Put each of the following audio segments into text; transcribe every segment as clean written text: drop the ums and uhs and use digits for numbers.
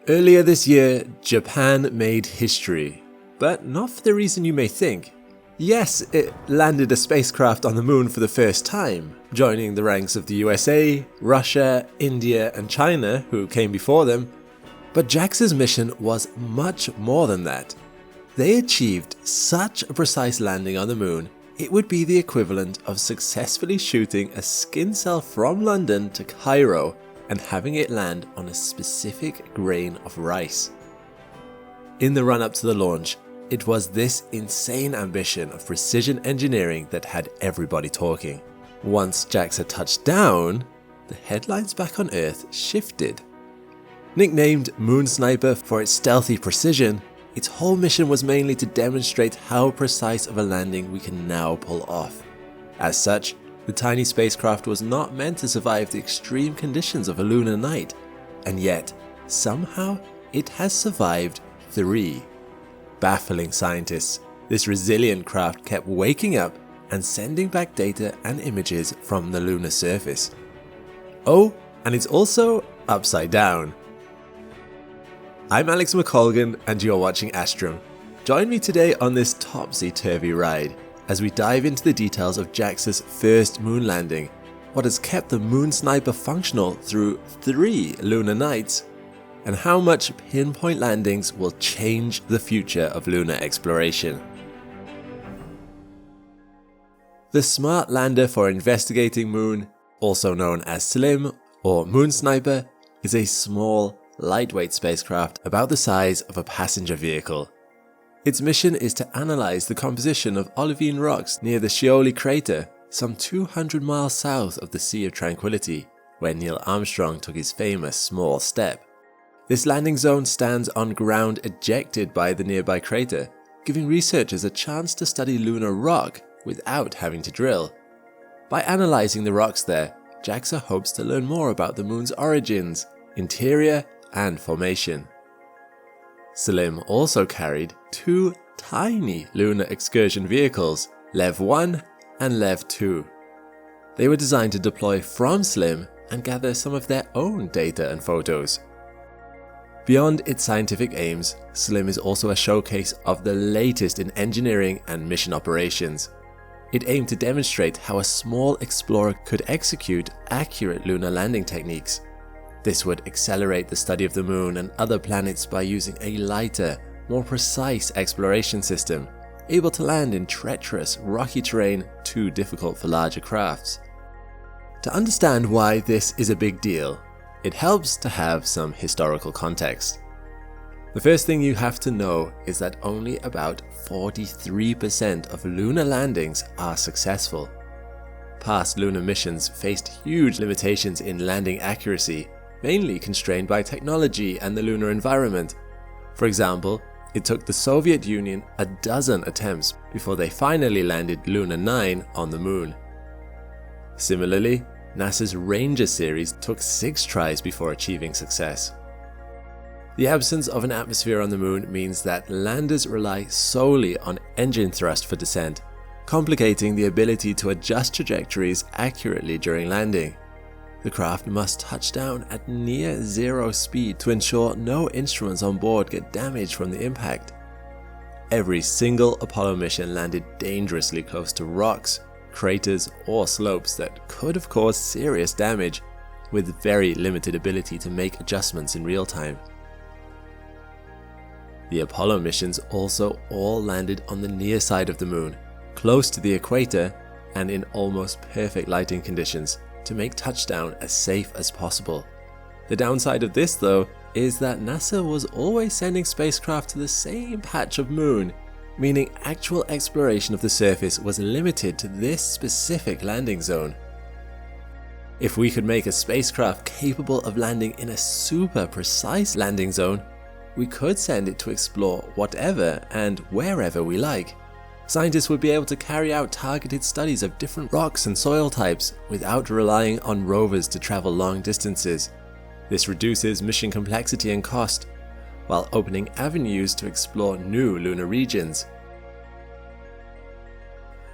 Earlier this year, Japan made history, but not for the reason you may think. Yes, it landed a spacecraft on the moon for the first time, joining the ranks of the USA, Russia, India and China, who came before them. But JAXA's mission was much more than that. They achieved such a precise landing on the moon, it would be the equivalent of successfully shooting a skin cell from London to Cairo and having it land on a specific grain of rice. In the run-up to the launch, it was this insane ambition of precision engineering that had everybody talking. Once JAXA touched down, the headlines back on Earth shifted. Nicknamed Moon Sniper for its stealthy precision, its whole mission was mainly to demonstrate how precise of a landing we can now pull off. As such, the tiny spacecraft was not meant to survive the extreme conditions of a lunar night, and yet, somehow, it has survived 3. Baffling scientists, this resilient craft kept waking up and sending back data and images from the lunar surface. Oh, and it's also upside down. I'm Alex McColgan and you're watching Astrum. Join me today on this topsy-turvy ride as we dive into the details of JAXA's first moon landing, what has kept the Moon Sniper functional through 3 lunar nights, and how much pinpoint landings will change the future of lunar exploration. The Smart Lander for Investigating Moon, also known as SLIM or Moon Sniper, is a small, lightweight spacecraft about the size of a passenger vehicle. Its mission is to analyze the composition of olivine rocks near the Scioli crater, some 200 miles south of the Sea of Tranquility, where Neil Armstrong took his famous small step. This landing zone stands on ground ejected by the nearby crater, giving researchers a chance to study lunar rock without having to drill. By analyzing the rocks there, JAXA hopes to learn more about the moon's origins, interior, and formation. SLIM also carried 2 tiny lunar excursion vehicles, LEV-1 and LEV-2. They were designed to deploy from SLIM and gather some of their own data and photos. Beyond its scientific aims, SLIM is also a showcase of the latest in engineering and mission operations. It aimed to demonstrate how a small explorer could execute accurate lunar landing techniques. This would accelerate the study of the moon and other planets by using a lighter, more precise exploration system, able to land in treacherous, rocky terrain too difficult for larger crafts. To understand why this is a big deal, it helps to have some historical context. The first thing you have to know is that only about 43% of lunar landings are successful. Past lunar missions faced huge limitations in landing accuracy, mainly constrained by technology and the lunar environment. For example, it took the Soviet Union a dozen attempts before they finally landed Luna 9 on the moon. Similarly, NASA's Ranger series took 6 tries before achieving success. The absence of an atmosphere on the moon means that landers rely solely on engine thrust for descent, complicating the ability to adjust trajectories accurately during landing. The craft must touch down at near zero speed to ensure no instruments on board get damaged from the impact. Every single Apollo mission landed dangerously close to rocks, craters, or slopes that could have caused serious damage, with very limited ability to make adjustments in real time. The Apollo missions also all landed on the near side of the moon, close to the equator, and in almost perfect lighting conditions, to make touchdown as safe as possible. The downside of this, though, is that NASA was always sending spacecraft to the same patch of moon, meaning actual exploration of the surface was limited to this specific landing zone. If we could make a spacecraft capable of landing in a super precise landing zone, we could send it to explore whatever and wherever we like. Scientists would be able to carry out targeted studies of different rocks and soil types without relying on rovers to travel long distances. This reduces mission complexity and cost, while opening avenues to explore new lunar regions.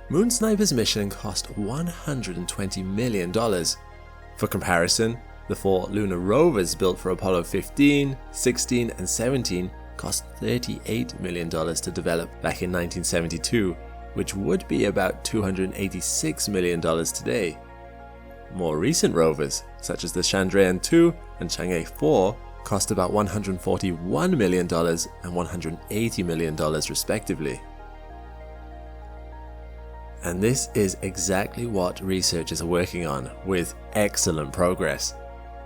Moon Sniper's mission cost $120 million. For comparison, The 4 lunar rovers built for Apollo 15, 16 and 17 cost $38 million to develop back in 1972, which would be about $286 million today. More recent rovers, such as the Chandrayaan-2 and Chang'e-4, cost about $141 million and $180 million respectively. And this is exactly what researchers are working on, with excellent progress.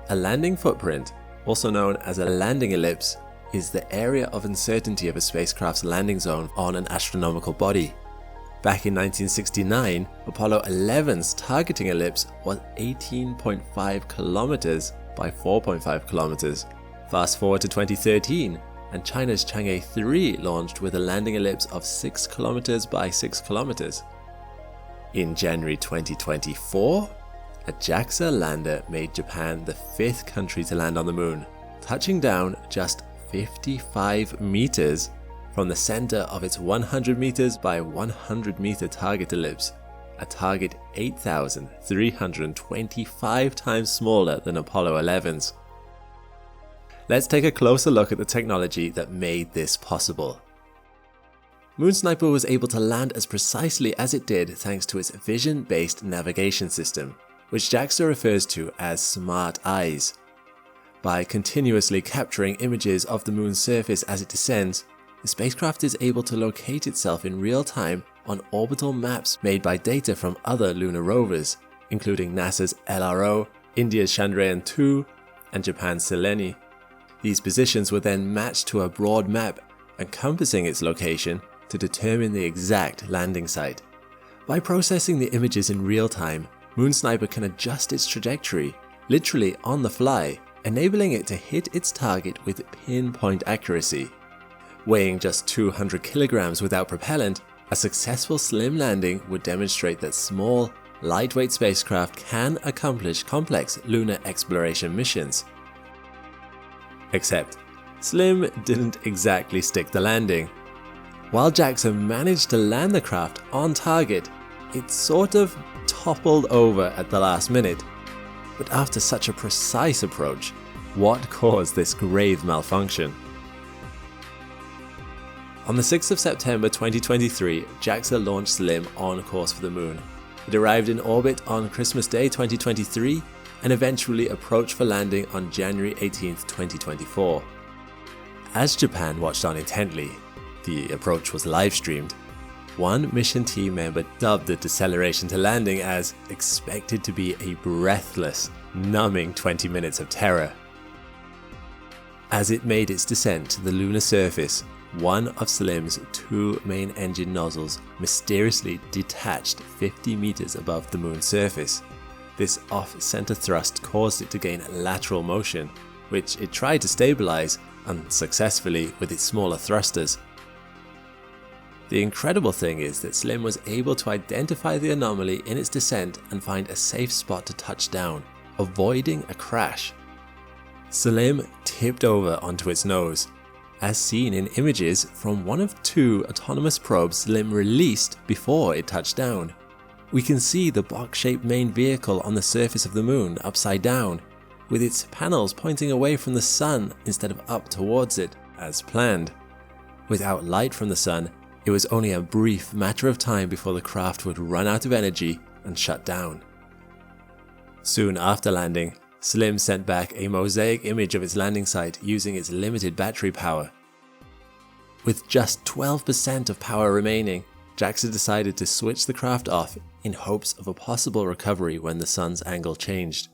A landing footprint, also known as a landing ellipse, is the area of uncertainty of a spacecraft's landing zone on an astronomical body. Back in 1969, Apollo 11's targeting ellipse was 18.5 kilometers by 4.5 kilometers. Fast forward to 2013, and China's Chang'e-3 launched with a landing ellipse of 6 kilometers by 6 kilometers. In January 2024, a JAXA lander made Japan the 5th country to land on the moon, touching down just 55 meters from the center of its 100 meters by 100 meter target ellipse, a target 8,325 times smaller than Apollo 11's. Let's take a closer look at the technology that made this possible. Moon Sniper was able to land as precisely as it did thanks to its vision-based navigation system, which JAXA refers to as Smart Eyes. By continuously capturing images of the moon's surface as it descends, the spacecraft is able to locate itself in real time on orbital maps made by data from other lunar rovers, including NASA's LRO, India's Chandrayaan-2, and Japan's Selene. These positions were then matched to a broad map encompassing its location to determine the exact landing site. By processing the images in real time, Moon Sniper can adjust its trajectory, literally on the fly, enabling it to hit its target with pinpoint accuracy. Weighing just 200 kilograms without propellant, a successful SLIM landing would demonstrate that small, lightweight spacecraft can accomplish complex lunar exploration missions. Except, SLIM didn't exactly stick the landing. While JAXA managed to land the craft on target, it sort of toppled over at the last minute. But after such a precise approach, what caused this grave malfunction? On the 6th of September 2023, JAXA launched SLIM on course for the moon. It arrived in orbit on Christmas Day 2023 and eventually approached for landing on January 18, 2024. As Japan watched on intently, the approach was live-streamed. One mission team member dubbed the deceleration to landing as expected to be a breathless, numbing 20 minutes of terror. As it made its descent to the lunar surface, one of SLIM's 2 main engine nozzles mysteriously detached 50 meters above the moon's surface. This off-center thrust caused it to gain lateral motion, which it tried to stabilize unsuccessfully with its smaller thrusters. The incredible thing is that SLIM was able to identify the anomaly in its descent and find a safe spot to touch down, avoiding a crash. SLIM tipped over onto its nose, as seen in images from one of 2 autonomous probes SLIM released before it touched down. We can see the box-shaped main vehicle on the surface of the moon upside down, with its panels pointing away from the sun instead of up towards it, as planned. Without light from the sun, it was only a brief matter of time before the craft would run out of energy and shut down. Soon after landing, SLIM sent back a mosaic image of its landing site using its limited battery power. With just 12% of power remaining, JAXA decided to switch the craft off in hopes of a possible recovery when the sun's angle changed.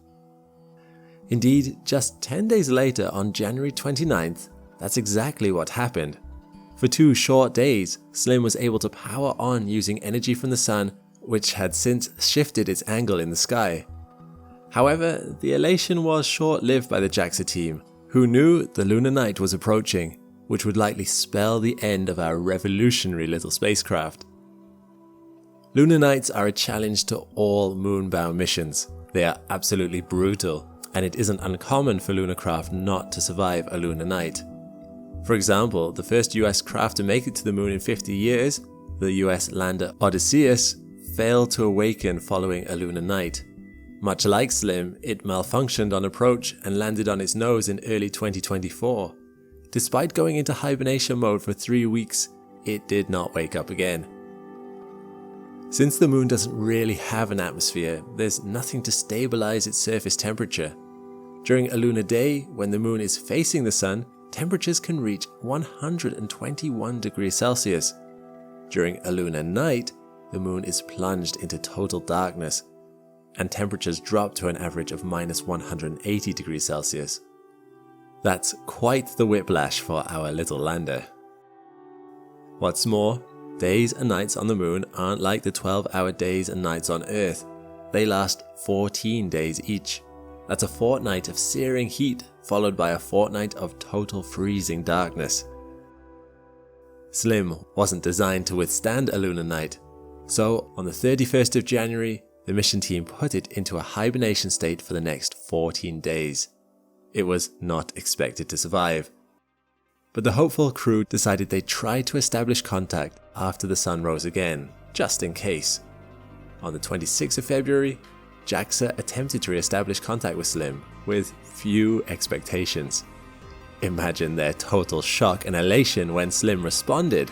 Indeed, just 10 days later on January 29th, that's exactly what happened. For 2 short days, SLIM was able to power on using energy from the sun, which had since shifted its angle in the sky. However, the elation was short-lived by the JAXA team, who knew the lunar night was approaching, which would likely spell the end of our revolutionary little spacecraft. Lunar nights are a challenge to all moon-bound missions. They are absolutely brutal, and it isn't uncommon for lunar craft not to survive a lunar night. For example, the first US craft to make it to the moon in 50 years, the US lander Odysseus, failed to awaken following a lunar night. Much like Slim, it malfunctioned on approach and landed on its nose in early 2024. Despite going into hibernation mode for 3 weeks, it did not wake up again. Since the moon doesn't really have an atmosphere, there's nothing to stabilize its surface temperature. During a lunar day, when the moon is facing the sun, temperatures can reach 121 degrees Celsius. During a lunar night, the moon is plunged into total darkness, and temperatures drop to an average of minus 180 degrees Celsius. That's quite the whiplash for our little lander. What's more, days and nights on the moon aren't like the 12-hour days and nights on Earth. They last 14 days each. That's a fortnight of searing heat, followed by a fortnight of total freezing darkness. Slim wasn't designed to withstand a lunar night, so on the 31st of January, the mission team put it into a hibernation state for the next 14 days. It was not expected to survive. But the hopeful crew decided they'd try to establish contact after the sun rose again, just in case. On the 26th of February, JAXA attempted to re-establish contact with Slim, with few expectations. Imagine their total shock and elation when Slim responded.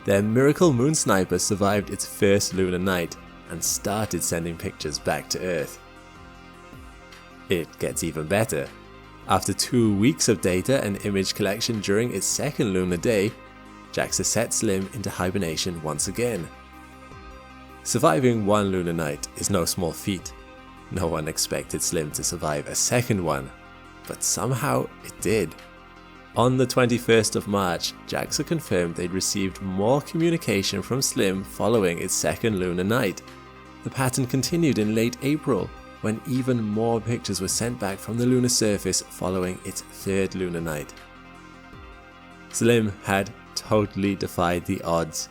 Their miracle moon sniper survived its first lunar night and started sending pictures back to Earth. It gets even better. After 2 weeks of data and image collection during its second lunar day, JAXA set Slim into hibernation once again. Surviving one lunar night is no small feat. No one expected Slim to survive a second one, but somehow it did. On the 21st of March, JAXA confirmed they'd received more communication from Slim following its second lunar night. The pattern continued in late April, when even more pictures were sent back from the lunar surface following its third lunar night. Slim had totally defied the odds,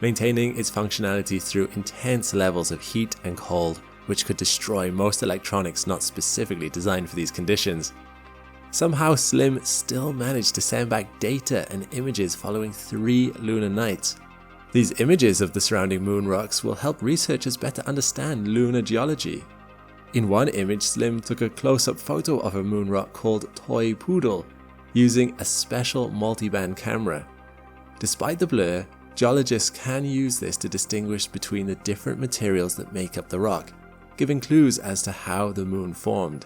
maintaining its functionality through intense levels of heat and cold, which could destroy most electronics not specifically designed for these conditions. Somehow Slim still managed to send back data and images following 3 lunar nights. These images of the surrounding moon rocks will help researchers better understand lunar geology. In one image, Slim took a close-up photo of a moon rock called Toy Poodle, using a special multiband camera. Despite the blur, geologists can use this to distinguish between the different materials that make up the rock, giving clues as to how the moon formed.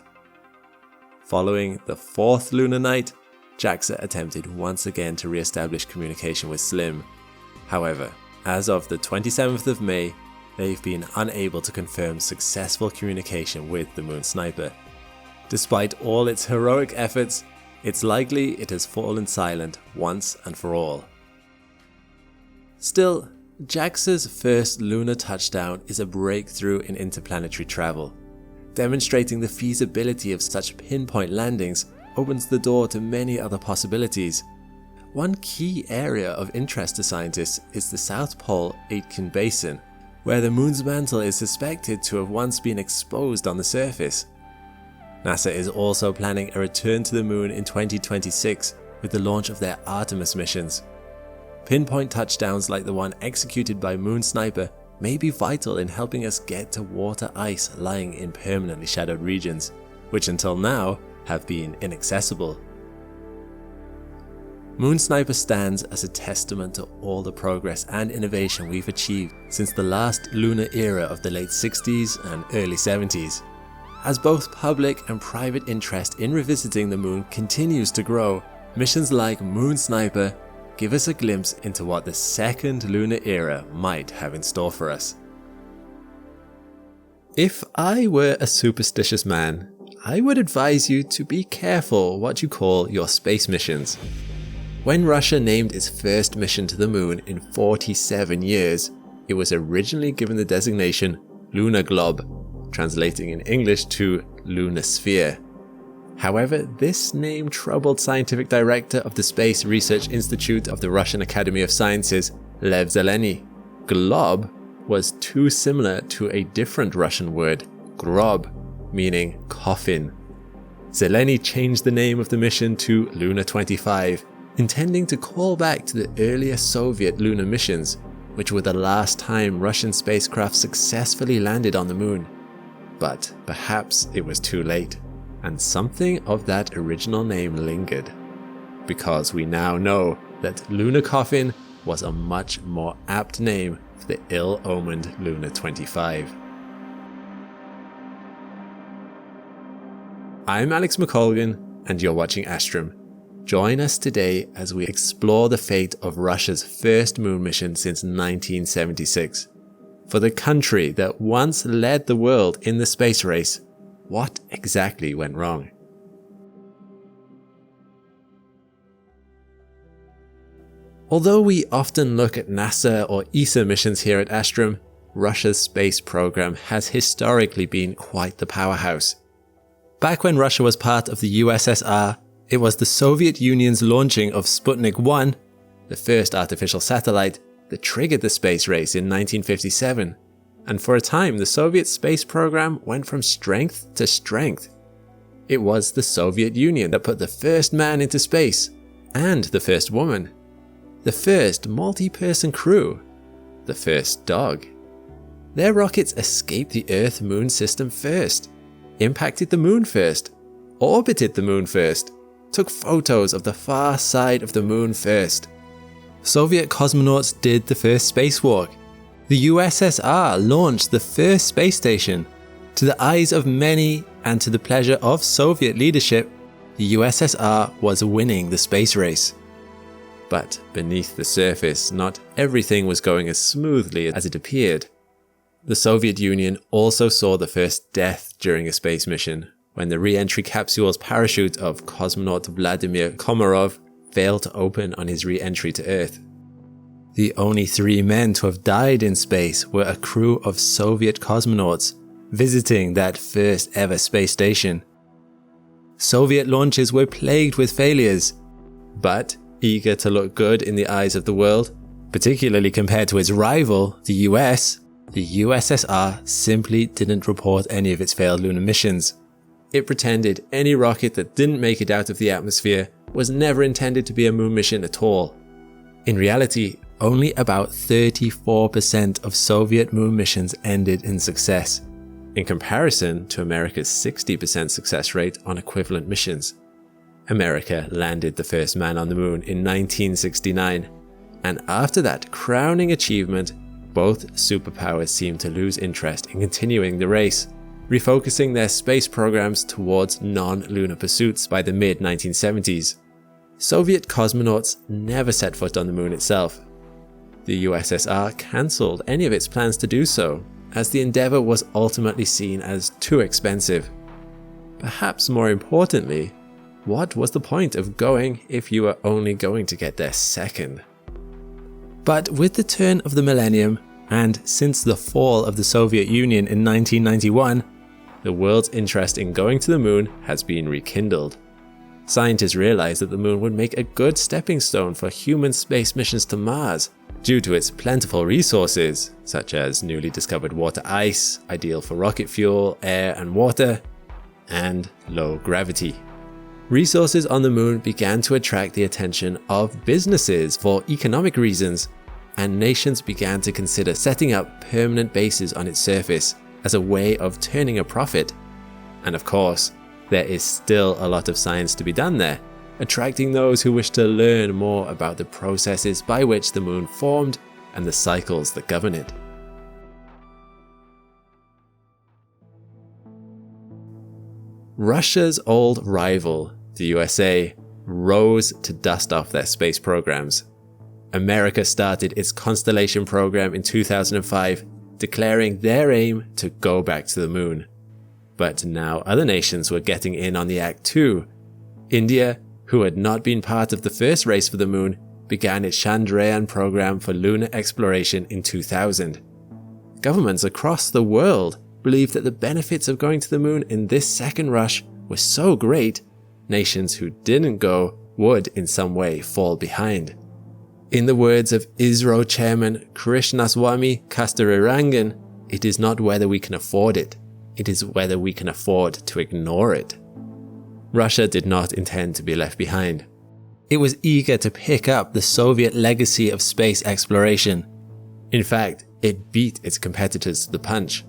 Following the 4th lunar night, JAXA attempted once again to re-establish communication with Slim. However, as of the 27th of May, they've been unable to confirm successful communication with the moon sniper. Despite all its heroic efforts, it's likely it has fallen silent once and for all. Still, JAXA's first lunar touchdown is a breakthrough in interplanetary travel. Demonstrating the feasibility of such pinpoint landings opens the door to many other possibilities. One key area of interest to scientists is the South Pole Aitken Basin, where the moon's mantle is suspected to have once been exposed on the surface. NASA is also planning a return to the moon in 2026 with the launch of their Artemis missions. Pinpoint touchdowns like the one executed by Moon Sniper may be vital in helping us get to water ice lying in permanently shadowed regions, which until now have been inaccessible. Moon Sniper stands as a testament to all the progress and innovation we've achieved since the last lunar era of the late 60s and early 70s. As both public and private interest in revisiting the moon continues to grow, missions like Moon Sniper give us a glimpse into what the second lunar era might have in store for us. If I were a superstitious man, I would advise you to be careful what you call your space missions. When Russia named its first mission to the moon in 47 years, it was originally given the designation Lunar Globe, translating in English to Lunar Sphere. However, this name troubled scientific director of the Space Research Institute of the Russian Academy of Sciences, Lev Zeleny. Glob was too similar to a different Russian word, grob, meaning coffin. Zeleny changed the name of the mission to Luna 25, intending to call back to the earlier Soviet lunar missions, which were the last time Russian spacecraft successfully landed on the moon. But perhaps it was too late, and something of that original name lingered. Because we now know that Lunar Coffin was a much more apt name for the ill-omened Lunar 25. I'm Alex McColgan, and you're watching Astrum. Join us today as we explore the fate of Russia's first moon mission since 1976. For the country that once led the world in the space race, what exactly went wrong? Although we often look at NASA or ESA missions here at Astrum, Russia's space program has historically been quite the powerhouse. Back when Russia was part of the USSR, it was the Soviet Union's launching of Sputnik 1, the first artificial satellite, that triggered the space race in 1957. And for a time, the Soviet space program went from strength to strength. It was the Soviet Union that put the first man into space, and the first woman, the first multi-person crew, the first dog. Their rockets escaped the Earth-Moon system first, impacted the moon first, orbited the moon first, took photos of the far side of the moon first. Soviet cosmonauts did the first spacewalk. The USSR launched the first space station. To the eyes of many and to the pleasure of Soviet leadership, the USSR was winning the space race. But beneath the surface, not everything was going as smoothly as it appeared. The Soviet Union also saw the first death during a space mission, when the re-entry capsule's parachute of cosmonaut Vladimir Komarov failed to open on his re-entry to Earth. The only 3 men to have died in space were a crew of Soviet cosmonauts visiting that first ever space station. Soviet launches were plagued with failures, but eager to look good in the eyes of the world, particularly compared to its rival, the US, the USSR simply didn't report any of its failed lunar missions. It pretended any rocket that didn't make it out of the atmosphere was never intended to be a moon mission at all. In reality, only about 34% of Soviet moon missions ended in success, in comparison to America's 60% success rate on equivalent missions. America landed the first man on the moon in 1969, and after that crowning achievement, both superpowers seemed to lose interest in continuing the race, refocusing their space programs towards non-lunar pursuits by the mid-1970s. Soviet cosmonauts never set foot on the moon itself. The USSR cancelled any of its plans to do so, as the endeavour was ultimately seen as too expensive. Perhaps more importantly, what was the point of going if you were only going to get there second? But with the turn of the millennium, and since the fall of the Soviet Union in 1991, the world's interest in going to the moon has been rekindled. Scientists realized that the moon would make a good stepping stone for human space missions to Mars, due to its plentiful resources, such as newly discovered water ice, ideal for rocket fuel, air and water, and low gravity. Resources on the moon began to attract the attention of businesses for economic reasons, and nations began to consider setting up permanent bases on its surface as a way of turning a profit. And of course, there is still a lot of science to be done there, attracting those who wish to learn more about the processes by which the moon formed and the cycles that govern it. Russia's old rival, the USA, rose to dust off their space programs. America started its Constellation program in 2005, declaring their aim to go back to the moon. But now other nations were getting in on the act too. India, who had not been part of the first race for the moon, began its Chandrayaan program for lunar exploration in 2000. Governments across the world believed that the benefits of going to the moon in this second rush were so great, nations who didn't go would in some way fall behind. In the words of ISRO chairman Krishnaswamy Kasturirangan, it is not whether we can afford it, it is whether we can afford to ignore it. Russia did not intend to be left behind. It was eager to pick up the Soviet legacy of space exploration. In fact, it beat its competitors to the punch.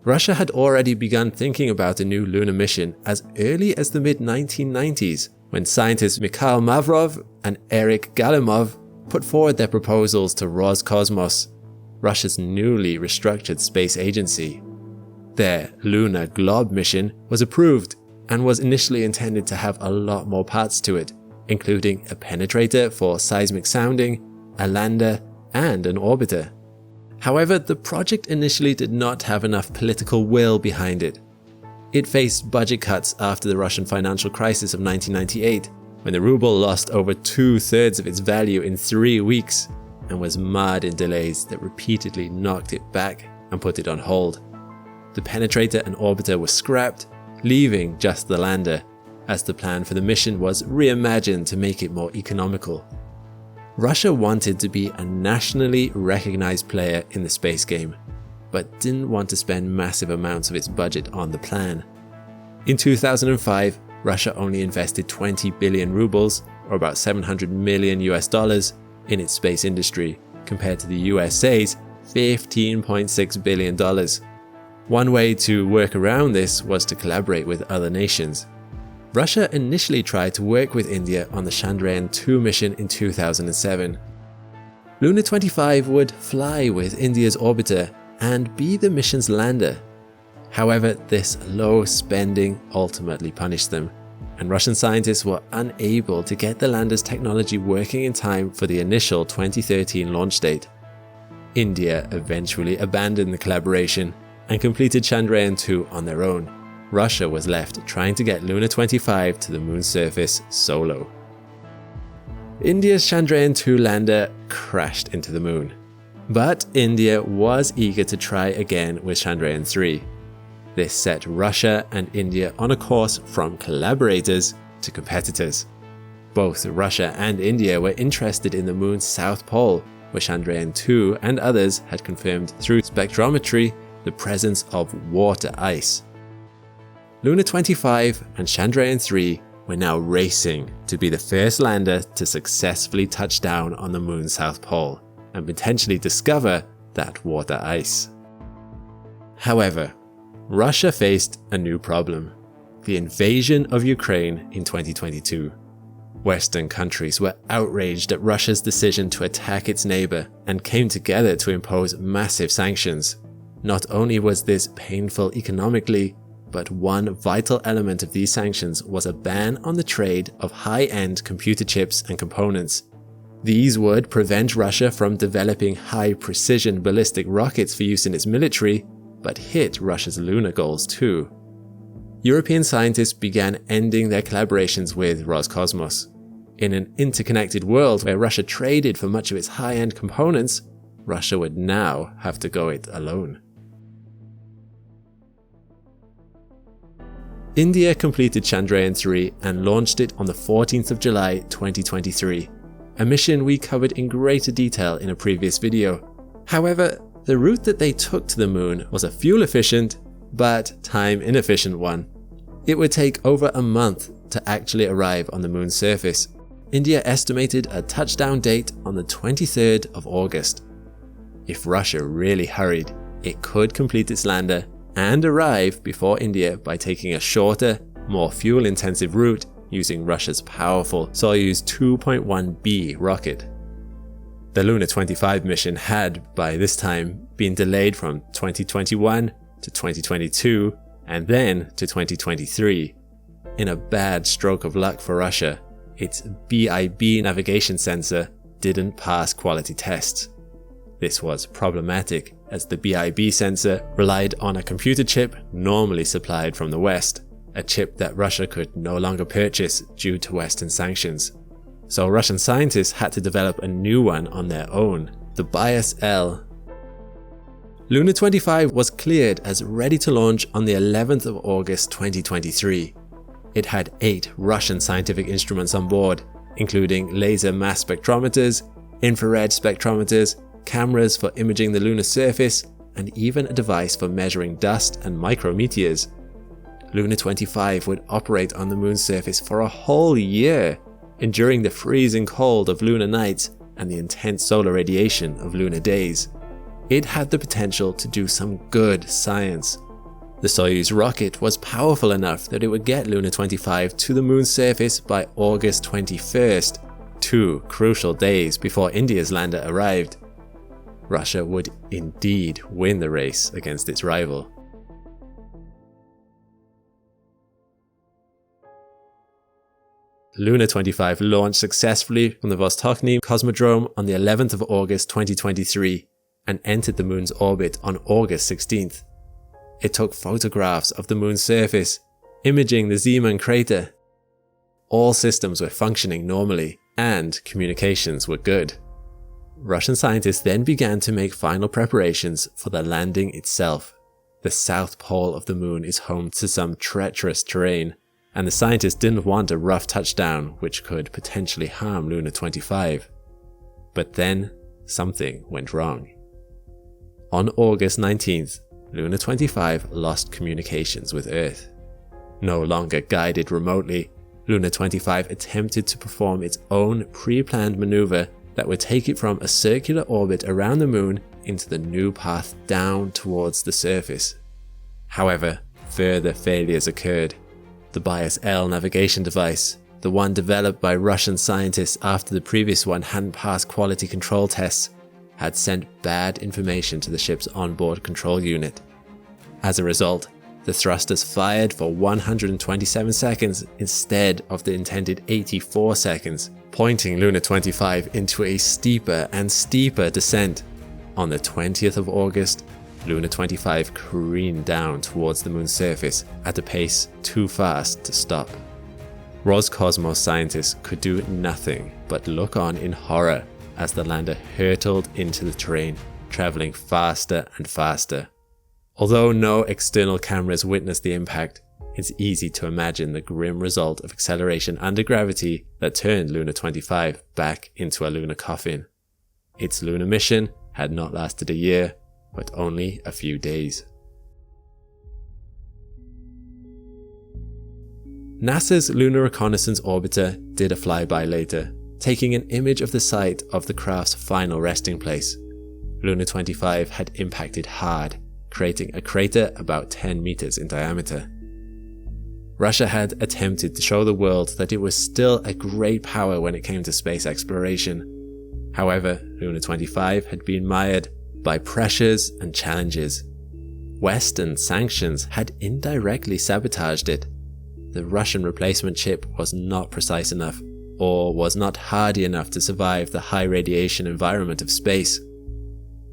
Russia had already begun thinking about a new lunar mission as early as the mid-1990s, when scientists Mikhail Mavrov and Erik Galimov put forward their proposals to Roscosmos, Russia's newly restructured space agency. Their Lunar Glob mission was approved and was initially intended to have a lot more parts to it, including a penetrator for seismic sounding, a lander, and an orbiter. However, the project initially did not have enough political will behind it. It faced budget cuts after the Russian financial crisis of 1998, when the ruble lost over 2/3 of its value in 3 weeks and was marred in delays that repeatedly knocked it back and put it on hold. The penetrator and orbiter were scrapped, leaving just the lander, as the plan for the mission was reimagined to make it more economical. Russia wanted to be a nationally recognized player in the space game, but didn't want to spend massive amounts of its budget on the plan. In 2005, Russia only invested 20 billion rubles, or about $700 million in its space industry, compared to the USA's $15.6 billion. One way to work around this was to collaborate with other nations. Russia initially tried to work with India on the Chandrayaan-2 mission in 2007. Luna 25 would fly with India's orbiter and be the mission's lander. However, this low spending ultimately punished them, and Russian scientists were unable to get the lander's technology working in time for the initial 2013 launch date. India eventually abandoned the collaboration and completed Chandrayaan-2 on their own. Russia was left trying to get Luna 25 to the moon's surface solo. India's Chandrayaan-2 lander crashed into the moon. But India was eager to try again with Chandrayaan-3. This set Russia and India on a course from collaborators to competitors. Both Russia and India were interested in the moon's south pole, where Chandrayaan-2 and others had confirmed through spectrometry the presence of water ice. Luna 25 and Chandrayaan-3 were now racing to be the first lander to successfully touch down on the moon's south pole and potentially discover that water ice. However, Russia faced a new problem: the invasion of Ukraine in 2022. Western countries were outraged at Russia's decision to attack its neighbor and came together to impose massive sanctions. Not only was this painful economically, but one vital element of these sanctions was a ban on the trade of high-end computer chips and components. These would prevent Russia from developing high-precision ballistic rockets for use in its military, but hit Russia's lunar goals too. European scientists began ending their collaborations with Roscosmos. In an interconnected world where Russia traded for much of its high-end components, Russia would now have to go it alone. India completed Chandrayaan-3 and launched it on the 14th of July 2023, a mission we covered in greater detail in a previous video. However, the route that they took to the moon was a fuel-efficient, but time-inefficient one. It would take over a month to actually arrive on the moon's surface. India estimated a touchdown date on the 23rd of August. If Russia really hurried, it could complete its lander and arrive before India by taking a shorter, more fuel-intensive route using Russia's powerful Soyuz 2.1B rocket. The Luna 25 mission had, by this time, been delayed from 2021 to 2022 and then to 2023. In a bad stroke of luck for Russia, its BIB navigation sensor didn't pass quality tests. This was problematic, as the BIB sensor relied on a computer chip normally supplied from the West, a chip that Russia could no longer purchase due to Western sanctions. So Russian scientists had to develop a new one on their own, the BIAS-L. Luna 25 was cleared as ready to launch on the 11th of August 2023. It had 8 Russian scientific instruments on board, including laser mass spectrometers, infrared spectrometers, cameras for imaging the lunar surface, and even a device for measuring dust and micrometeors. Luna 25 would operate on the moon's surface for a whole year, enduring the freezing cold of lunar nights and the intense solar radiation of lunar days. It had the potential to do some good science, The Soyuz rocket was powerful enough that it would get Luna 25 to the moon's surface by August 21st, 2 crucial days before India's lander arrived. Russia would indeed win the race against its rival. Luna 25 launched successfully from the Vostochny Cosmodrome on the 11th of August 2023 and entered the moon's orbit on August 16th. It took photographs of the moon's surface, imaging the Zeeman crater. All systems were functioning normally and communications were good. Russian scientists then began to make final preparations for the landing itself. The south pole of the moon is home to some treacherous terrain, and the scientists didn't want a rough touchdown which could potentially harm Luna 25. But then, something went wrong. On August 19th, Luna 25 lost communications with Earth. No longer guided remotely, Luna 25 attempted to perform its own pre-planned maneuver that would take it from a circular orbit around the moon into the new path down towards the surface. However, further failures occurred. The Bias L navigation device, the one developed by Russian scientists after the previous one hadn't passed quality control tests, had sent bad information to the ship's onboard control unit. As a result, the thrusters fired for 127 seconds instead of the intended 84 seconds, pointing Luna 25 into a steeper and steeper descent. On the 20th of August, Luna 25 careened down towards the moon's surface at a pace too fast to stop. Roscosmos scientists could do nothing but look on in horror as the lander hurtled into the terrain, traveling faster and faster. Although no external cameras witnessed the impact, it's easy to imagine the grim result of acceleration under gravity that turned Luna 25 back into a lunar coffin. Its lunar mission had not lasted a year, but only a few days. NASA's Lunar Reconnaissance Orbiter did a flyby later, taking an image of the site of the craft's final resting place. Luna 25 had impacted hard, creating a crater about 10 meters in diameter. Russia had attempted to show the world that it was still a great power when it came to space exploration. However, Luna 25 had been mired by pressures and challenges. Western sanctions had indirectly sabotaged it. The Russian replacement chip was not precise enough, or was not hardy enough to survive the high radiation environment of space.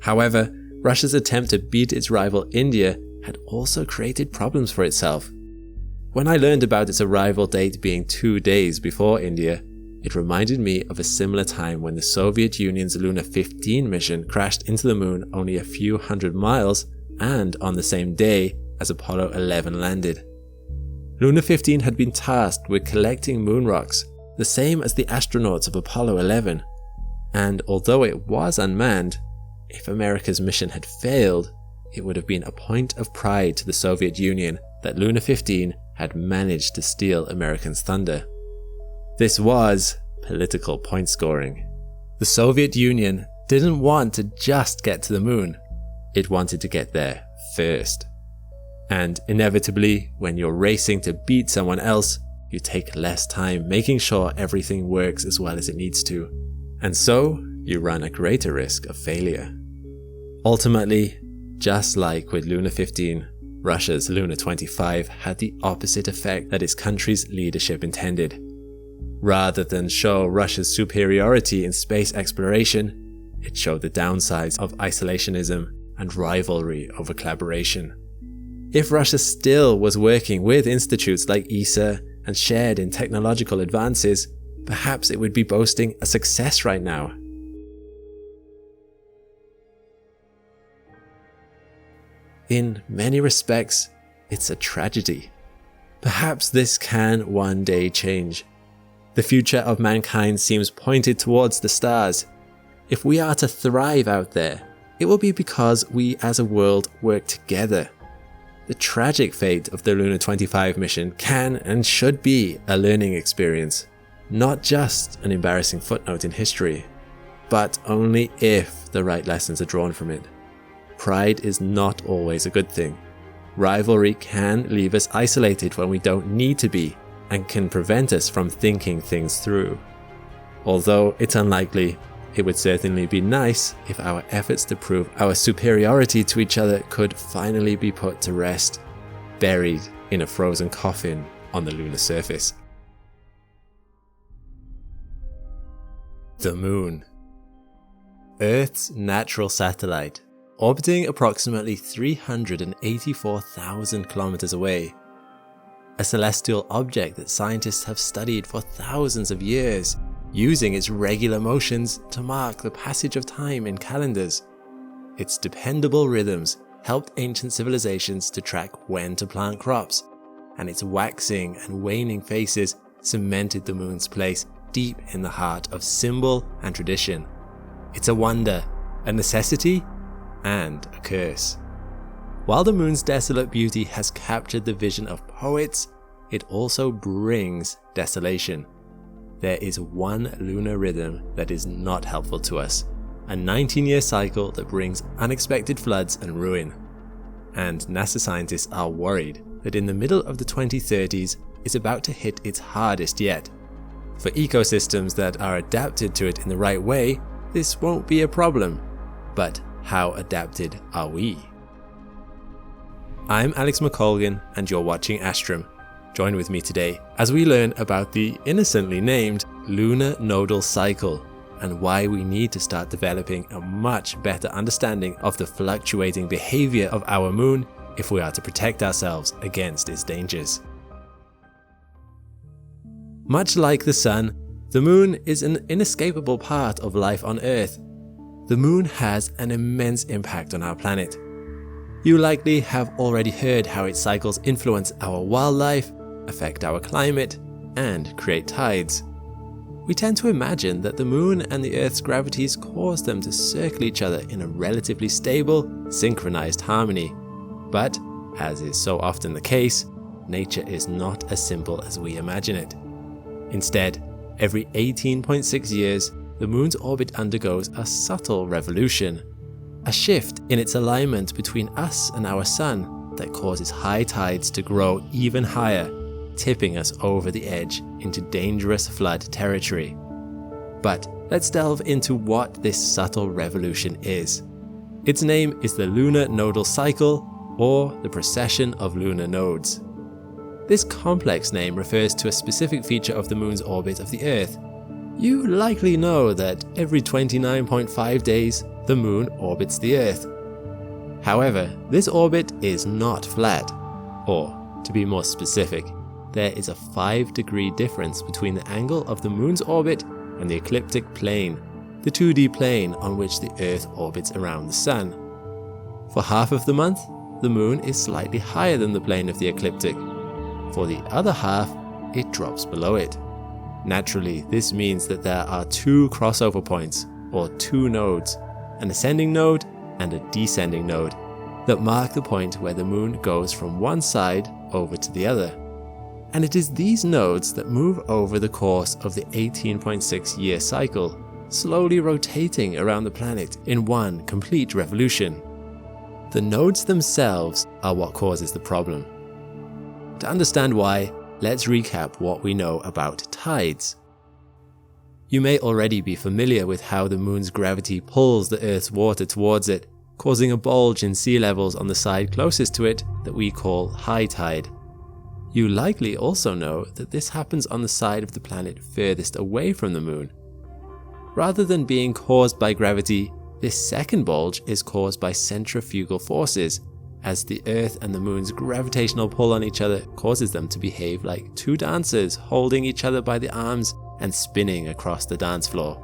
However, Russia's attempt to beat its rival India had also created problems for itself. When I learned about its arrival date being 2 days before India, it reminded me of a similar time when the Soviet Union's Luna 15 mission crashed into the moon only a few hundred miles and on the same day as Apollo 11 landed. Luna 15 had been tasked with collecting moon rocks, the same as the astronauts of Apollo 11. And although it was unmanned, if America's mission had failed, it would have been a point of pride to the Soviet Union that Luna 15 had managed to steal Americans' thunder. This was political point scoring. The Soviet Union didn't want to just get to the moon. It wanted to get there first. And inevitably, when you're racing to beat someone else, you take less time making sure everything works as well as it needs to. And so, you run a greater risk of failure. Ultimately, just like with Luna 15, Russia's Luna 25 had the opposite effect that its country's leadership intended. Rather than show Russia's superiority in space exploration, it showed the downsides of isolationism and rivalry over collaboration. If Russia still was working with institutes like ESA and shared in technological advances, perhaps it would be boasting a success right now. In many respects, it's a tragedy. Perhaps this can one day change. The future of mankind seems pointed towards the stars. If we are to thrive out there, it will be because we as a world work together. The tragic fate of the Luna 25 mission can and should be a learning experience, not just an embarrassing footnote in history, but only if the right lessons are drawn from it. Pride is not always a good thing. rivalry can leave us isolated when we don't need to be, and can prevent us from thinking things through. Although it's unlikely, it would certainly be nice if our efforts to prove our superiority to each other could finally be put to rest, buried in a frozen coffin on the lunar surface. The Moon. Earth's natural satellite, orbiting approximately 384,000 kilometers away. A celestial object that scientists have studied for thousands of years, using its regular motions to mark the passage of time in calendars. Its dependable rhythms helped ancient civilizations to track when to plant crops, and its waxing and waning phases cemented the moon's place deep in the heart of symbol and tradition. It's a wonder, a necessity, and a curse. While the moon's desolate beauty has captured the vision of poets, it also brings desolation. There is one lunar rhythm that is not helpful to us, a 19-year cycle that brings unexpected floods and ruin. And NASA scientists are worried that in the middle of the 2030s is about to hit its hardest yet. For ecosystems that are adapted to it in the right way, this won't be a problem. But how adapted are we? I'm Alex McColgan and you're watching Astrum. Join with me today as we learn about the innocently named lunar nodal cycle and why we need to start developing a much better understanding of the fluctuating behavior of our moon if we are to protect ourselves against its dangers. Much like the sun, the moon is an inescapable part of life on Earth. The moon has an immense impact on our planet. You likely have already heard how its cycles influence our wildlife, affect our climate, and create tides. We tend to imagine that the moon and the Earth's gravities cause them to circle each other in a relatively stable, synchronized harmony. But, as is so often the case, nature is not as simple as we imagine it. Instead, every 18.6 years, the moon's orbit undergoes a subtle revolution, a shift in its alignment between us and our sun that causes high tides to grow even higher, tipping us over the edge into dangerous flood territory. But let's delve into what this subtle revolution is. Its name is the lunar nodal cycle, or the precession of lunar nodes. This complex name refers to a specific feature of the moon's orbit of the Earth. You likely know that every 29.5 days, the moon orbits the Earth. However, this orbit is not flat, or to be more specific, there is a 5-degree difference between the angle of the moon's orbit and the ecliptic plane, the 2D plane on which the Earth orbits around the sun. For half of the month, the moon is slightly higher than the plane of the ecliptic. For the other half, it drops below it. Naturally, this means that there are two crossover points, or two nodes, an ascending node and a descending node, that mark the point where the moon goes from one side over to the other. And it is these nodes that move over the course of the 18.6-year cycle, slowly rotating around the planet in one complete revolution. The nodes themselves are what causes the problem. To understand why, let's recap what we know about tides. You may already be familiar with how the moon's gravity pulls the Earth's water towards it, causing a bulge in sea levels on the side closest to it that we call high tide. You likely also know that this happens on the side of the planet furthest away from the moon. Rather than being caused by gravity, this second bulge is caused by centrifugal forces, as the Earth and the moon's gravitational pull on each other causes them to behave like two dancers holding each other by the arms and spinning across the dance floor.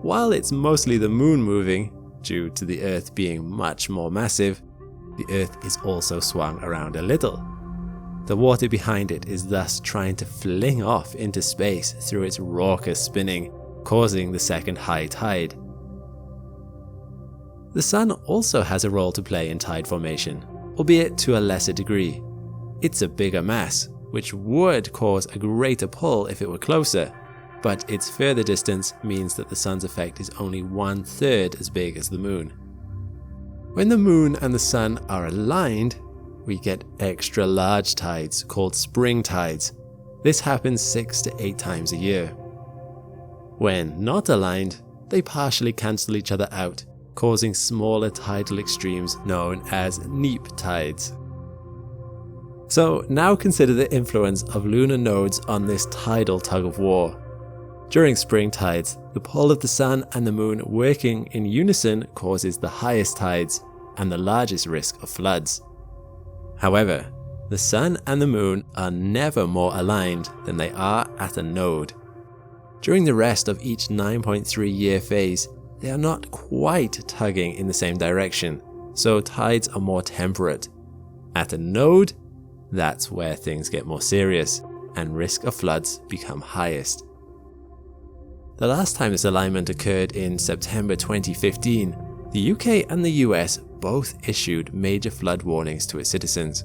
While it's mostly the moon moving, due to the Earth being much more massive, the Earth is also swung around a little. The water behind it is thus trying to fling off into space through its raucous spinning, causing the second high tide. The sun also has a role to play in tide formation, albeit to a lesser degree. It's a bigger mass, which would cause a greater pull if it were closer, but its further distance means that the sun's effect is only 1/3 as big as the moon. When the moon and the sun are aligned, we get extra large tides called spring tides. This happens 6 to 8 times a year. When not aligned, they partially cancel each other out, causing smaller tidal extremes known as neap tides. So now consider the influence of lunar nodes on this tidal tug-of-war. During spring tides, the pull of the sun and the moon working in unison causes the highest tides and the largest risk of floods. However, the sun and the moon are never more aligned than they are at a node. During the rest of each 9.3-year phase, they are not quite tugging in the same direction, so tides are more temperate. At a node, that's where things get more serious and risk of floods become highest. The last time this alignment occurred in September 2015, the UK and the US both issued major flood warnings to its citizens.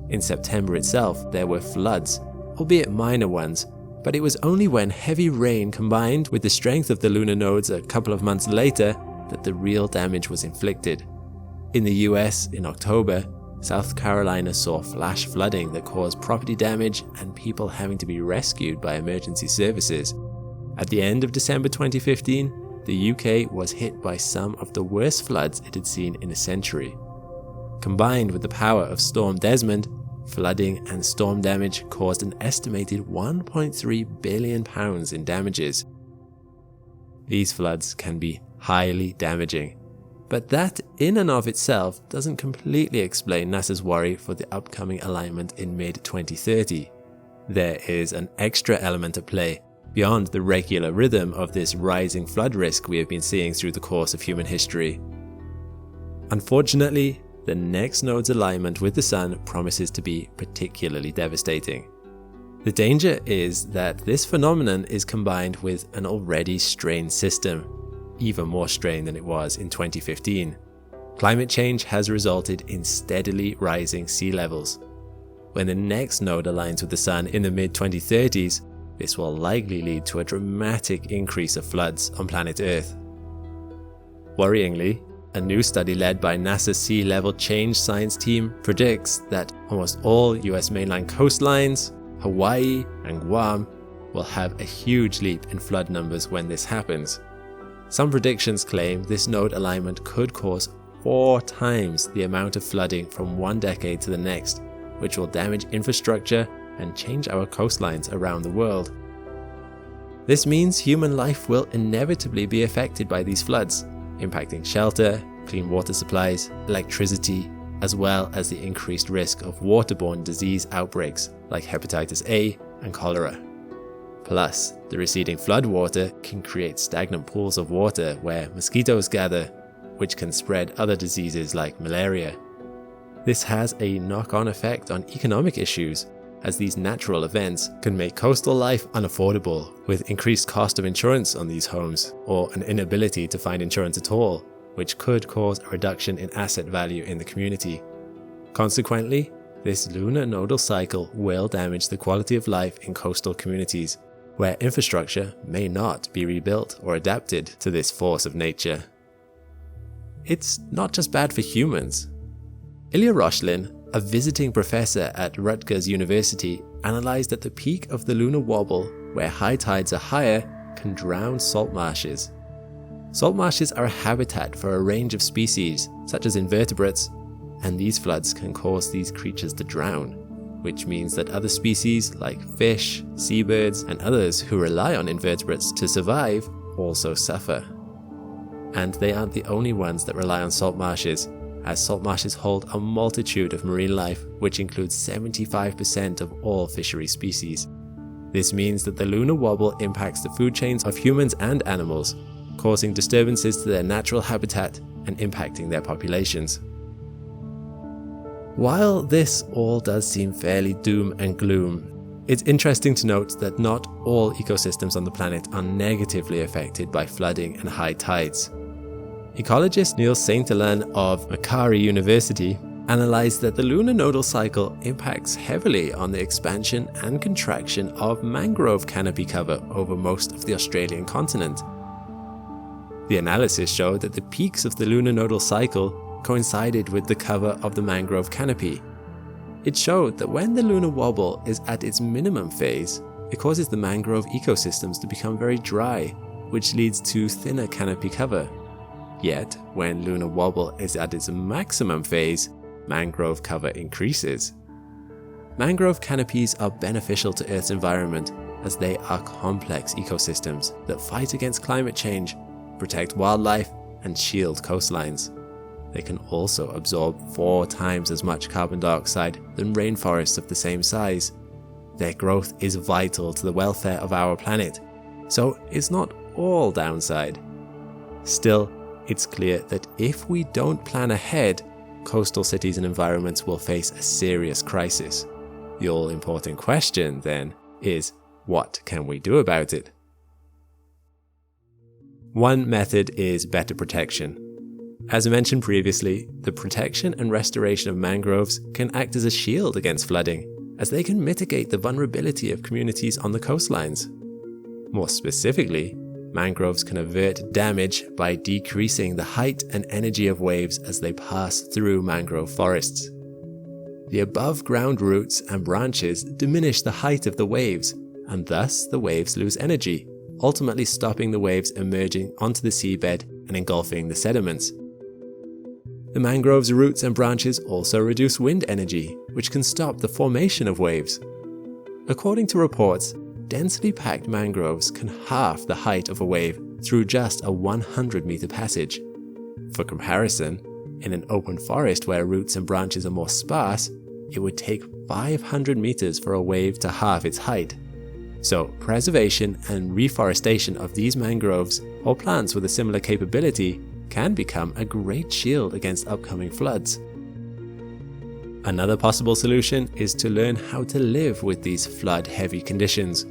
In September itself, there were floods, albeit minor ones, but it was only when heavy rain combined with the strength of the lunar nodes a couple of months later that the real damage was inflicted. In the US, in October, South Carolina saw flash flooding that caused property damage and people having to be rescued by emergency services. At the end of December 2015, the UK was hit by some of the worst floods it had seen in a century. Combined with the power of Storm Desmond, flooding and storm damage caused an estimated £1.3 billion in damages. These floods can be highly damaging, but that in and of itself doesn't completely explain NASA's worry for the upcoming alignment in mid-2030. There is an extra element at play beyond the regular rhythm of this rising flood risk we have been seeing through the course of human history. Unfortunately, the next node's alignment with the Sun promises to be particularly devastating. The danger is that this phenomenon is combined with an already strained system, even more strained than it was in 2015. Climate change has resulted in steadily rising sea levels. When the next node aligns with the Sun in the mid-2030s, this will likely lead to a dramatic increase of floods on planet Earth. Worryingly, a new study led by NASA's Sea Level Change Science team predicts that almost all US mainland coastlines, Hawaii, and Guam will have a huge leap in flood numbers when this happens. Some predictions claim this node alignment could cause 4 times the amount of flooding from one decade to the next, which will damage infrastructure and change our coastlines around the world. This means human life will inevitably be affected by these floods, impacting shelter, clean water supplies, electricity, as well as the increased risk of waterborne disease outbreaks like hepatitis A and cholera. Plus, the receding floodwater can create stagnant pools of water where mosquitoes gather, which can spread other diseases like malaria. This has a knock-on effect on economic issues, as these natural events can make coastal life unaffordable, with increased cost of insurance on these homes, or an inability to find insurance at all, which could cause a reduction in asset value in the community. Consequently, this lunar nodal cycle will damage the quality of life in coastal communities, where infrastructure may not be rebuilt or adapted to this force of nature. It's not just bad for humans. Ilya Roshlin, a visiting professor at Rutgers University, analyzed that the peak of the lunar wobble, where high tides are higher, can drown salt marshes. Salt marshes are a habitat for a range of species, such as invertebrates, and these floods can cause these creatures to drown, which means that other species like fish, seabirds, and others who rely on invertebrates to survive also suffer. And they aren't the only ones that rely on salt marshes, as salt marshes hold a multitude of marine life, which includes 75% of all fishery species. This means that the lunar wobble impacts the food chains of humans and animals, causing disturbances to their natural habitat and impacting their populations. While this all does seem fairly doom and gloom, it's interesting to note that not all ecosystems on the planet are negatively affected by flooding and high tides. Ecologist Neil Saint-Alain of Macquarie University analysed that the lunar nodal cycle impacts heavily on the expansion and contraction of mangrove canopy cover over most of the Australian continent. The analysis showed that the peaks of the lunar nodal cycle coincided with the cover of the mangrove canopy, It showed that when the lunar wobble is at its minimum phase, it causes the mangrove ecosystems to become very dry, which leads to thinner canopy cover. Yet, when lunar wobble is at its maximum phase, mangrove cover increases. Mangrove canopies are beneficial to Earth's environment as they are complex ecosystems that fight against climate change, protect wildlife, and shield coastlines. They can also absorb 4 times as much carbon dioxide than rainforests of the same size. Their growth is vital to the welfare of our planet, so it's not all downside. Still, it's clear that if we don't plan ahead, coastal cities and environments will face a serious crisis. The all-important question, then, is what can we do about it? One method is better protection. As I mentioned previously, the protection and restoration of mangroves can act as a shield against flooding, as they can mitigate the vulnerability of communities on the coastlines. More specifically, mangroves can avert damage by decreasing the height and energy of waves as they pass through mangrove forests. The above-ground roots and branches diminish the height of the waves, and thus the waves lose energy, ultimately stopping the waves emerging onto the seabed and engulfing the sediments. The mangrove's roots and branches also reduce wind energy, which can stop the formation of waves. According to reports, densely packed mangroves can halve the height of a wave through just a 100-meter passage. For comparison, in an open forest where roots and branches are more sparse, it would take 500 meters for a wave to halve its height. So, preservation and reforestation of these mangroves or plants with a similar capability can become a great shield against upcoming floods. Another possible solution is to learn how to live with these flood-heavy conditions,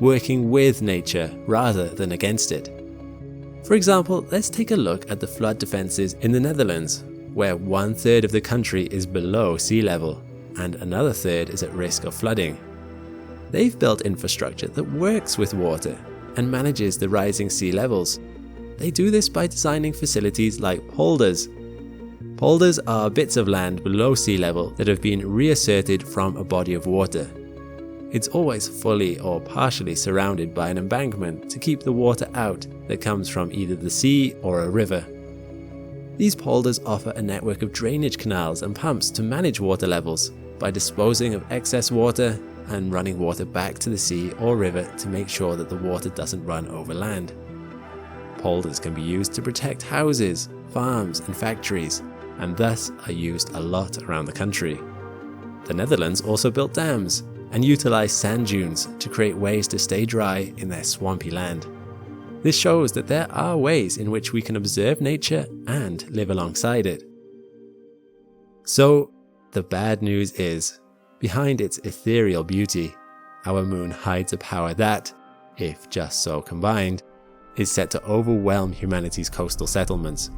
working with nature rather than against it. For example, let's take a look at the flood defenses in the Netherlands, where 1/3 of the country is below sea level and another third is at risk of flooding. They've built infrastructure that works with water and manages the rising sea levels. They do this by designing facilities like polders. Polders are bits of land below sea level that have been reasserted from a body of water. It's always fully or partially surrounded by an embankment to keep the water out that comes from either the sea or a river. These polders offer a network of drainage canals and pumps to manage water levels by disposing of excess water and running water back to the sea or river to make sure that the water doesn't run over land. Polders can be used to protect houses, farms and factories, and thus are used a lot around the country. The Netherlands also built dams and utilized sand dunes to create ways to stay dry in their swampy land. This shows that there are ways in which we can observe nature and live alongside it. So, the bad news is, behind its ethereal beauty, our moon hides a power that, if just so combined, is set to overwhelm humanity's coastal settlements.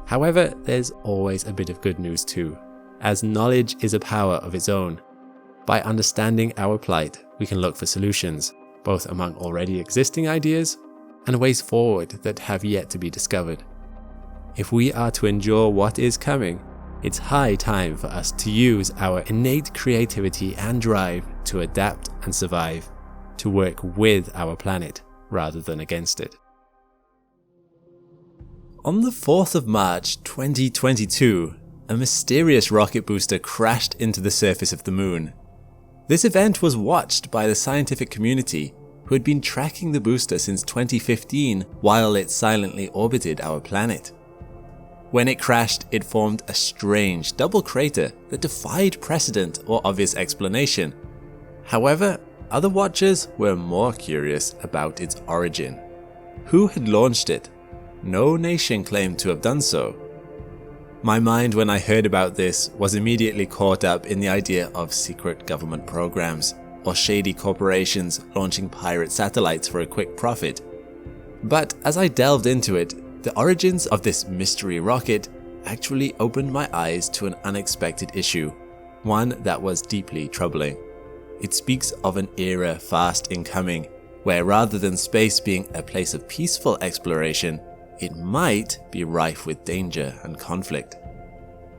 However, there's always a bit of good news too, as knowledge is a power of its own. By understanding our plight, we can look for solutions, both among already existing ideas and ways forward that have yet to be discovered. If we are to endure what is coming, it's high time for us to use our innate creativity and drive to adapt and survive, to work with our planet rather than against it. On the 4th of March 2022, a mysterious rocket booster crashed into the surface of the moon. This event was watched by the scientific community, who had been tracking the booster since 2015 while it silently orbited our planet. When it crashed, it formed a strange double crater that defied precedent or obvious explanation. However, other watchers were more curious about its origin. Who had launched it? No nation claimed to have done so. My mind when I heard about this was immediately caught up in the idea of secret government programs or shady corporations launching pirate satellites for a quick profit. But as I delved into it, the origins of this mystery rocket actually opened my eyes to an unexpected issue, one that was deeply troubling. It speaks of an era fast incoming, where rather than space being a place of peaceful exploration, it might be rife with danger and conflict.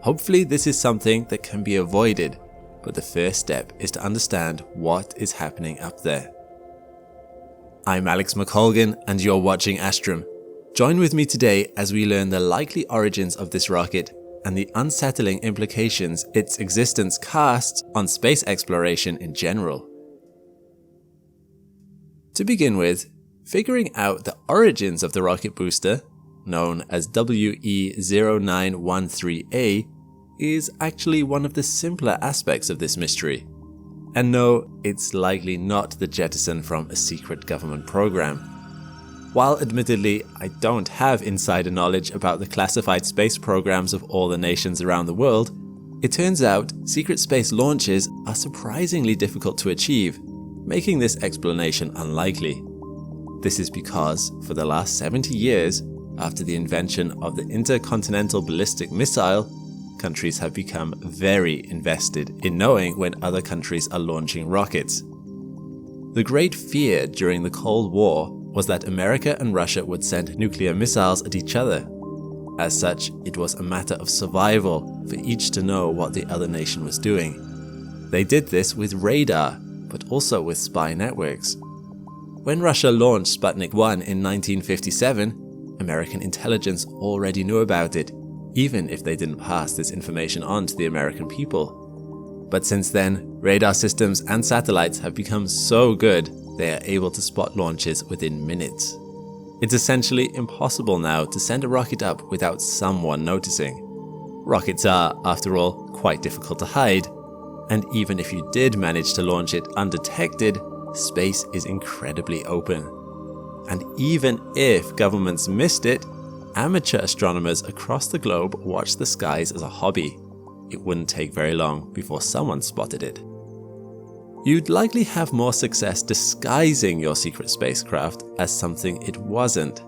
Hopefully this is something that can be avoided, but the first step is to understand what is happening up there. I'm Alex McColgan and you're watching Astrum. Join with me today as we learn the likely origins of this rocket and the unsettling implications its existence casts on space exploration in general. To begin with, figuring out the origins of the rocket booster, known as WE0913A, is actually one of the simpler aspects of this mystery. And no, it's likely not the jettison from a secret government program. While admittedly, I don't have insider knowledge about the classified space programs of all the nations around the world, it turns out secret space launches are surprisingly difficult to achieve, making this explanation unlikely. This is because, for the last 70 years, after the invention of the intercontinental ballistic missile, countries have become very invested in knowing when other countries are launching rockets. The great fear during the Cold War was that America and Russia would send nuclear missiles at each other. As such, it was a matter of survival for each to know what the other nation was doing. They did this with radar, but also with spy networks. When Russia launched Sputnik 1 in 1957, American intelligence already knew about it, even if they didn't pass this information on to the American people. But since then, radar systems and satellites have become so good, they are able to spot launches within minutes. It's essentially impossible now to send a rocket up without someone noticing. Rockets are, after all, quite difficult to hide, and even if you did manage to launch it undetected, space is incredibly open. And even if governments missed it, amateur astronomers across the globe watch the skies as a hobby. It wouldn't take very long before someone spotted it. You'd likely have more success disguising your secret spacecraft as something it wasn't.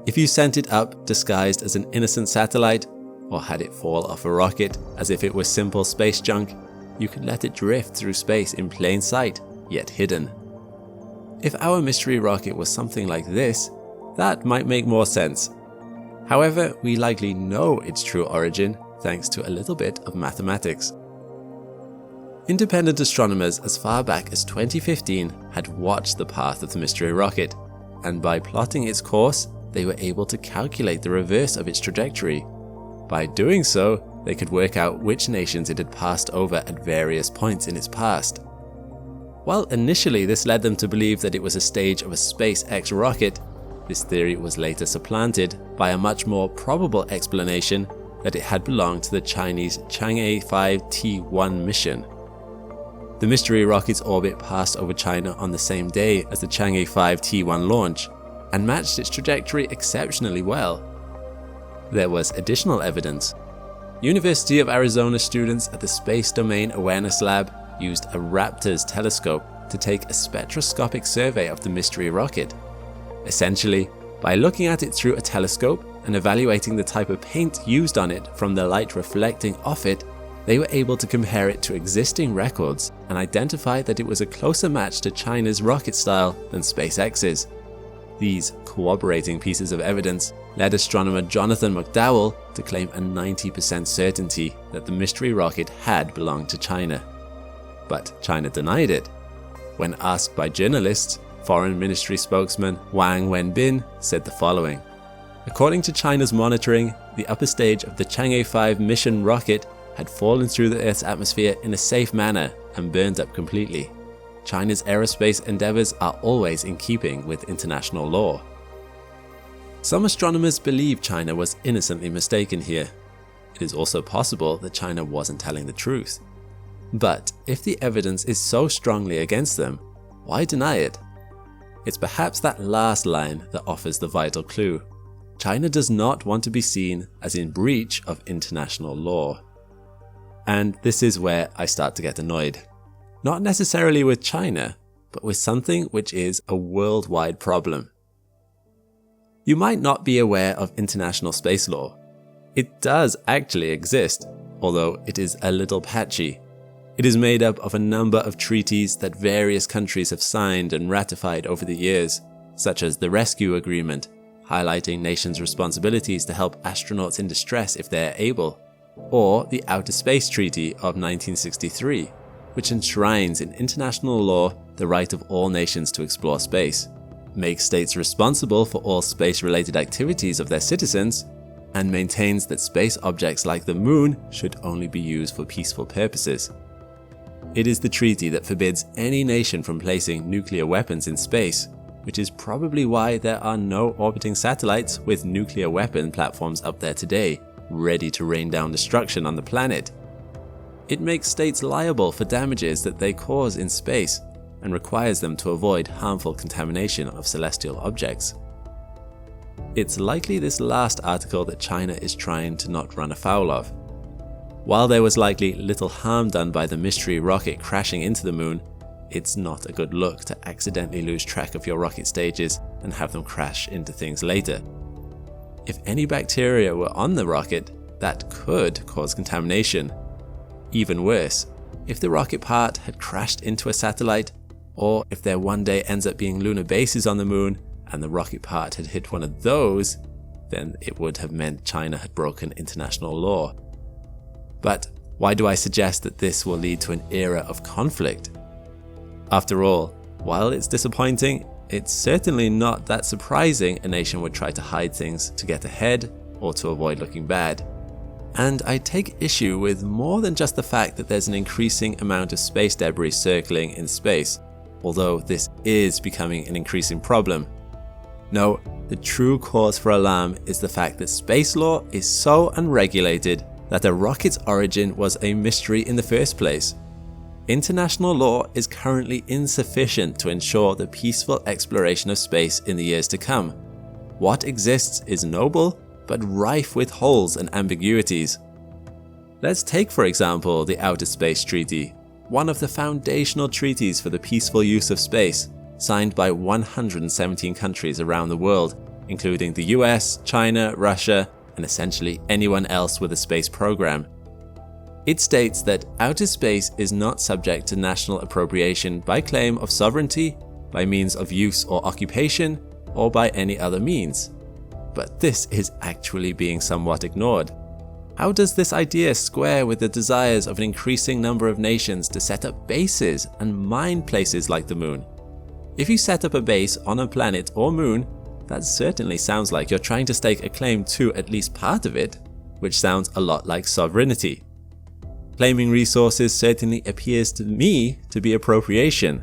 If you sent it up disguised as an innocent satellite, or had it fall off a rocket as if it was simple space junk, you could let it drift through space in plain sight, yet hidden. If our mystery rocket was something like this, that might make more sense. However, we likely know its true origin thanks to a little bit of mathematics. Independent astronomers as far back as 2015 had watched the path of the mystery rocket, and by plotting its course, they were able to calculate the reverse of its trajectory. By doing so, they could work out which nations it had passed over at various points in its past. While initially this led them to believe that it was a stage of a SpaceX rocket, this theory was later supplanted by a much more probable explanation that it had belonged to the Chinese Chang'e 5T1 mission. The mystery rocket's orbit passed over China on the same day as the Chang'e 5T1 launch and matched its trajectory exceptionally well. There was additional evidence. University of Arizona students at the Space Domain Awareness Lab used a Raptors telescope to take a spectroscopic survey of the mystery rocket. Essentially, by looking at it through a telescope and evaluating the type of paint used on it from the light reflecting off it, they were able to compare it to existing records and identify that it was a closer match to China's rocket style than SpaceX's. These corroborating pieces of evidence led astronomer Jonathan McDowell to claim a 90% certainty that the mystery rocket had belonged to China. But China denied it. When asked by journalists, Foreign Ministry spokesman Wang Wenbin said the following: "According to China's monitoring, the upper stage of the Chang'e 5 mission rocket had fallen through the Earth's atmosphere in a safe manner and burned up completely. China's aerospace endeavors are always in keeping with international law." Some astronomers believe China was innocently mistaken here. It is also possible that China wasn't telling the truth. But if the evidence is so strongly against them, why deny it? It's perhaps that last line that offers the vital clue. China does not want to be seen as in breach of international law. And this is where I start to get annoyed. Not necessarily with China, but with something which is a worldwide problem. You might not be aware of international space law. It does actually exist, although it is a little patchy. It is made up of a number of treaties that various countries have signed and ratified over the years, such as the Rescue Agreement, highlighting nations' responsibilities to help astronauts in distress if they are able, or the Outer Space Treaty of 1963, which enshrines in international law the right of all nations to explore space, makes states responsible for all space-related activities of their citizens, and maintains that space objects like the moon should only be used for peaceful purposes. It is the treaty that forbids any nation from placing nuclear weapons in space, which is probably why there are no orbiting satellites with nuclear weapon platforms up there today, ready to rain down destruction on the planet. It makes states liable for damages that they cause in space, and requires them to avoid harmful contamination of celestial objects. It's likely this last article that China is trying to not run afoul of. While there was likely little harm done by the mystery rocket crashing into the moon, it's not a good look to accidentally lose track of your rocket stages and have them crash into things later. If any bacteria were on the rocket, that could cause contamination. Even worse, if the rocket part had crashed into a satellite, or if there one day ends up being lunar bases on the moon and the rocket part had hit one of those, then it would have meant China had broken international law. But why do I suggest that this will lead to an era of conflict? After all, while it's disappointing, it's certainly not that surprising a nation would try to hide things to get ahead or to avoid looking bad. And I take issue with more than just the fact that there's an increasing amount of space debris circling in space, although this is becoming an increasing problem. No, the true cause for alarm is the fact that space law is so unregulated that a rocket's origin was a mystery in the first place. International law is currently insufficient to ensure the peaceful exploration of space in the years to come. What exists is noble, but rife with holes and ambiguities. Let's take, for example, the Outer Space Treaty, one of the foundational treaties for the peaceful use of space, signed by 117 countries around the world, including the US, China, Russia, and essentially anyone else with a space program. It states that outer space is not subject to national appropriation by claim of sovereignty, by means of use or occupation, or by any other means. But this is actually being somewhat ignored. How does this idea square with the desires of an increasing number of nations to set up bases and mine places like the moon? If you set up a base on a planet or moon, that certainly sounds like you're trying to stake a claim to at least part of it, which sounds a lot like sovereignty. Claiming resources certainly appears to me to be appropriation.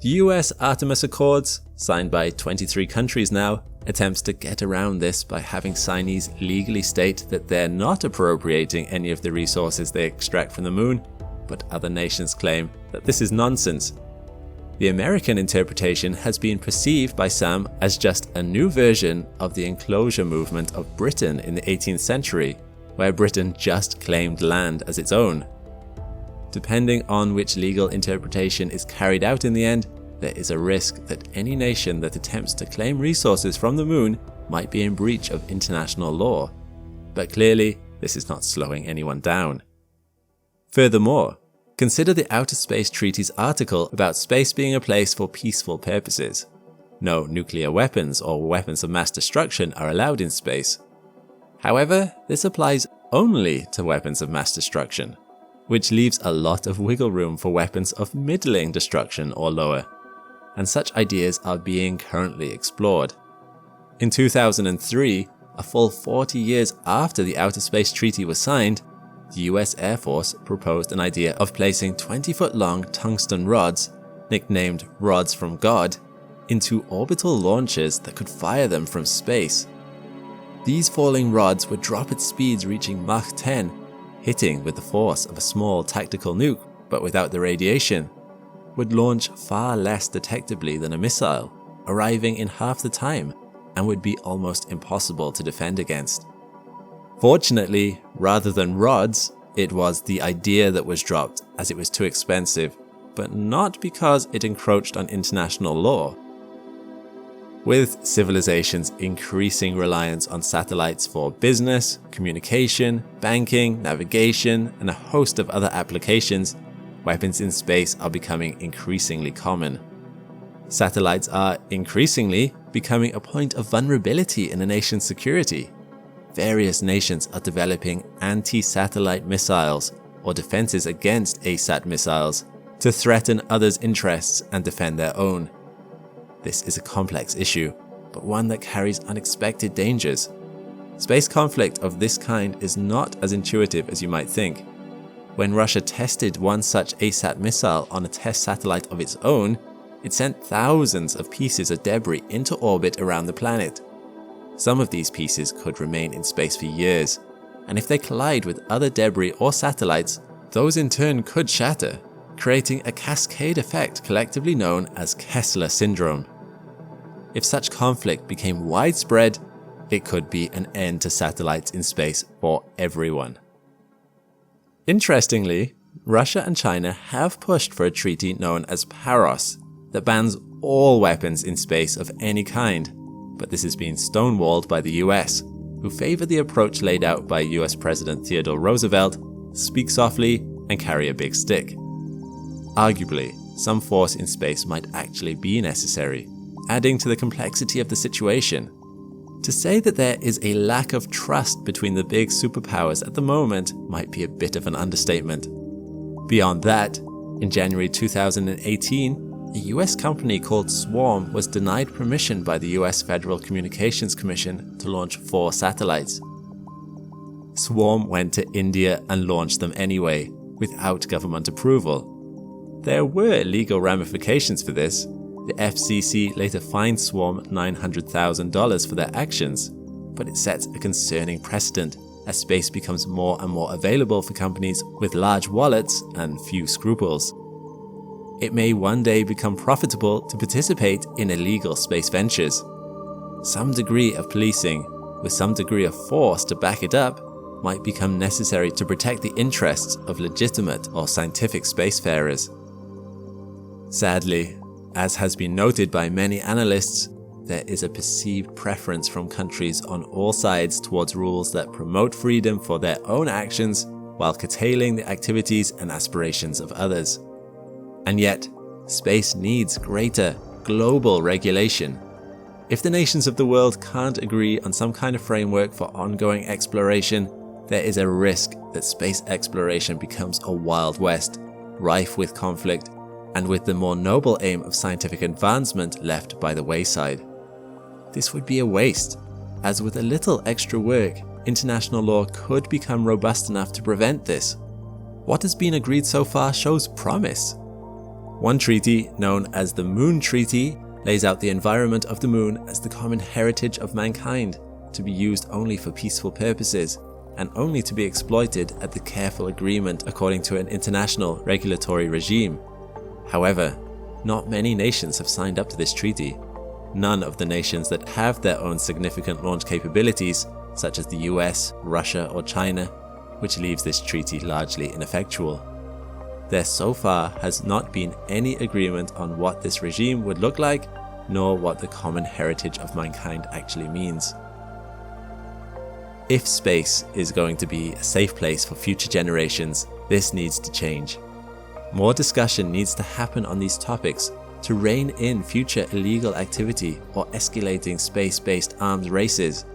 The US Artemis Accords, signed by 23 countries now, attempts to get around this by having signees legally state that they're not appropriating any of the resources they extract from the moon, but other nations claim that this is nonsense. The American interpretation has been perceived by some as just a new version of the enclosure movement of Britain in the 18th century, where Britain just claimed land as its own. Depending on which legal interpretation is carried out in the end, there is a risk that any nation that attempts to claim resources from the moon might be in breach of international law. But clearly, this is not slowing anyone down. Furthermore, consider the Outer Space Treaty's article about space being a place for peaceful purposes. No nuclear weapons or weapons of mass destruction are allowed in space. However, this applies only to weapons of mass destruction, which leaves a lot of wiggle room for weapons of middling destruction or lower. And such ideas are being currently explored. In 2003, a full 40 years after the Outer Space Treaty was signed, the US Air Force proposed an idea of placing 20-foot-long tungsten rods, nicknamed rods from God, into orbital launchers that could fire them from space. These falling rods would drop at speeds reaching Mach 10, hitting with the force of a small tactical nuke, but without the radiation, would launch far less detectably than a missile, arriving in half the time, and would be almost impossible to defend against. Fortunately, rather than rods, it was the idea that was dropped as it was too expensive, but not because it encroached on international law. With civilization's increasing reliance on satellites for business, communication, banking, navigation, and a host of other applications, weapons in space are becoming increasingly common. Satellites are increasingly becoming a point of vulnerability in a nation's security. Various nations are developing anti-satellite missiles, or defenses against ASAT missiles to threaten others' interests and defend their own. This is a complex issue, but one that carries unexpected dangers. Space conflict of this kind is not as intuitive as you might think. When Russia tested one such ASAT missile on a test satellite of its own, it sent thousands of pieces of debris into orbit around the planet. Some of these pieces could remain in space for years, and if they collide with other debris or satellites, those in turn could shatter, creating a cascade effect collectively known as Kessler syndrome. If such conflict became widespread, it could be an end to satellites in space for everyone. Interestingly, Russia and China have pushed for a treaty known as PAROS that bans all weapons in space of any kind, but this has been stonewalled by the US, who favor the approach laid out by US President Theodore Roosevelt: speak softly and carry a big stick. Arguably, some force in space might actually be necessary, adding to the complexity of the situation. To say that there is a lack of trust between the big superpowers at the moment might be a bit of an understatement. Beyond that, in January 2018, a US company called Swarm was denied permission by the US Federal Communications Commission to launch 4 satellites. Swarm went to India and launched them anyway, without government approval. There were legal ramifications for this. The FCC later fined Swarm $900,000 for their actions, but it sets a concerning precedent as space becomes more and more available for companies with large wallets and few scruples. It may one day become profitable to participate in illegal space ventures. Some degree of policing, with some degree of force to back it up, might become necessary to protect the interests of legitimate or scientific spacefarers. Sadly, as has been noted by many analysts, there is a perceived preference from countries on all sides towards rules that promote freedom for their own actions while curtailing the activities and aspirations of others. And yet, space needs greater global regulation. If the nations of the world can't agree on some kind of framework for ongoing exploration, there is a risk that space exploration becomes a Wild West, rife with conflict, and with the more noble aim of scientific advancement left by the wayside. This would be a waste, as with a little extra work, international law could become robust enough to prevent this. What has been agreed so far shows promise. One treaty, known as the Moon Treaty, lays out the environment of the moon as the common heritage of mankind, to be used only for peaceful purposes, and only to be exploited at the careful agreement according to an international regulatory regime. However, not many nations have signed up to this treaty. None of the nations that have their own significant launch capabilities, such as the US, Russia, or China, which leaves this treaty largely ineffectual. There so far has not been any agreement on what this regime would look like, nor what the common heritage of mankind actually means. If space is going to be a safe place for future generations, this needs to change. More discussion needs to happen on these topics to rein in future illegal activity or escalating space-based arms races.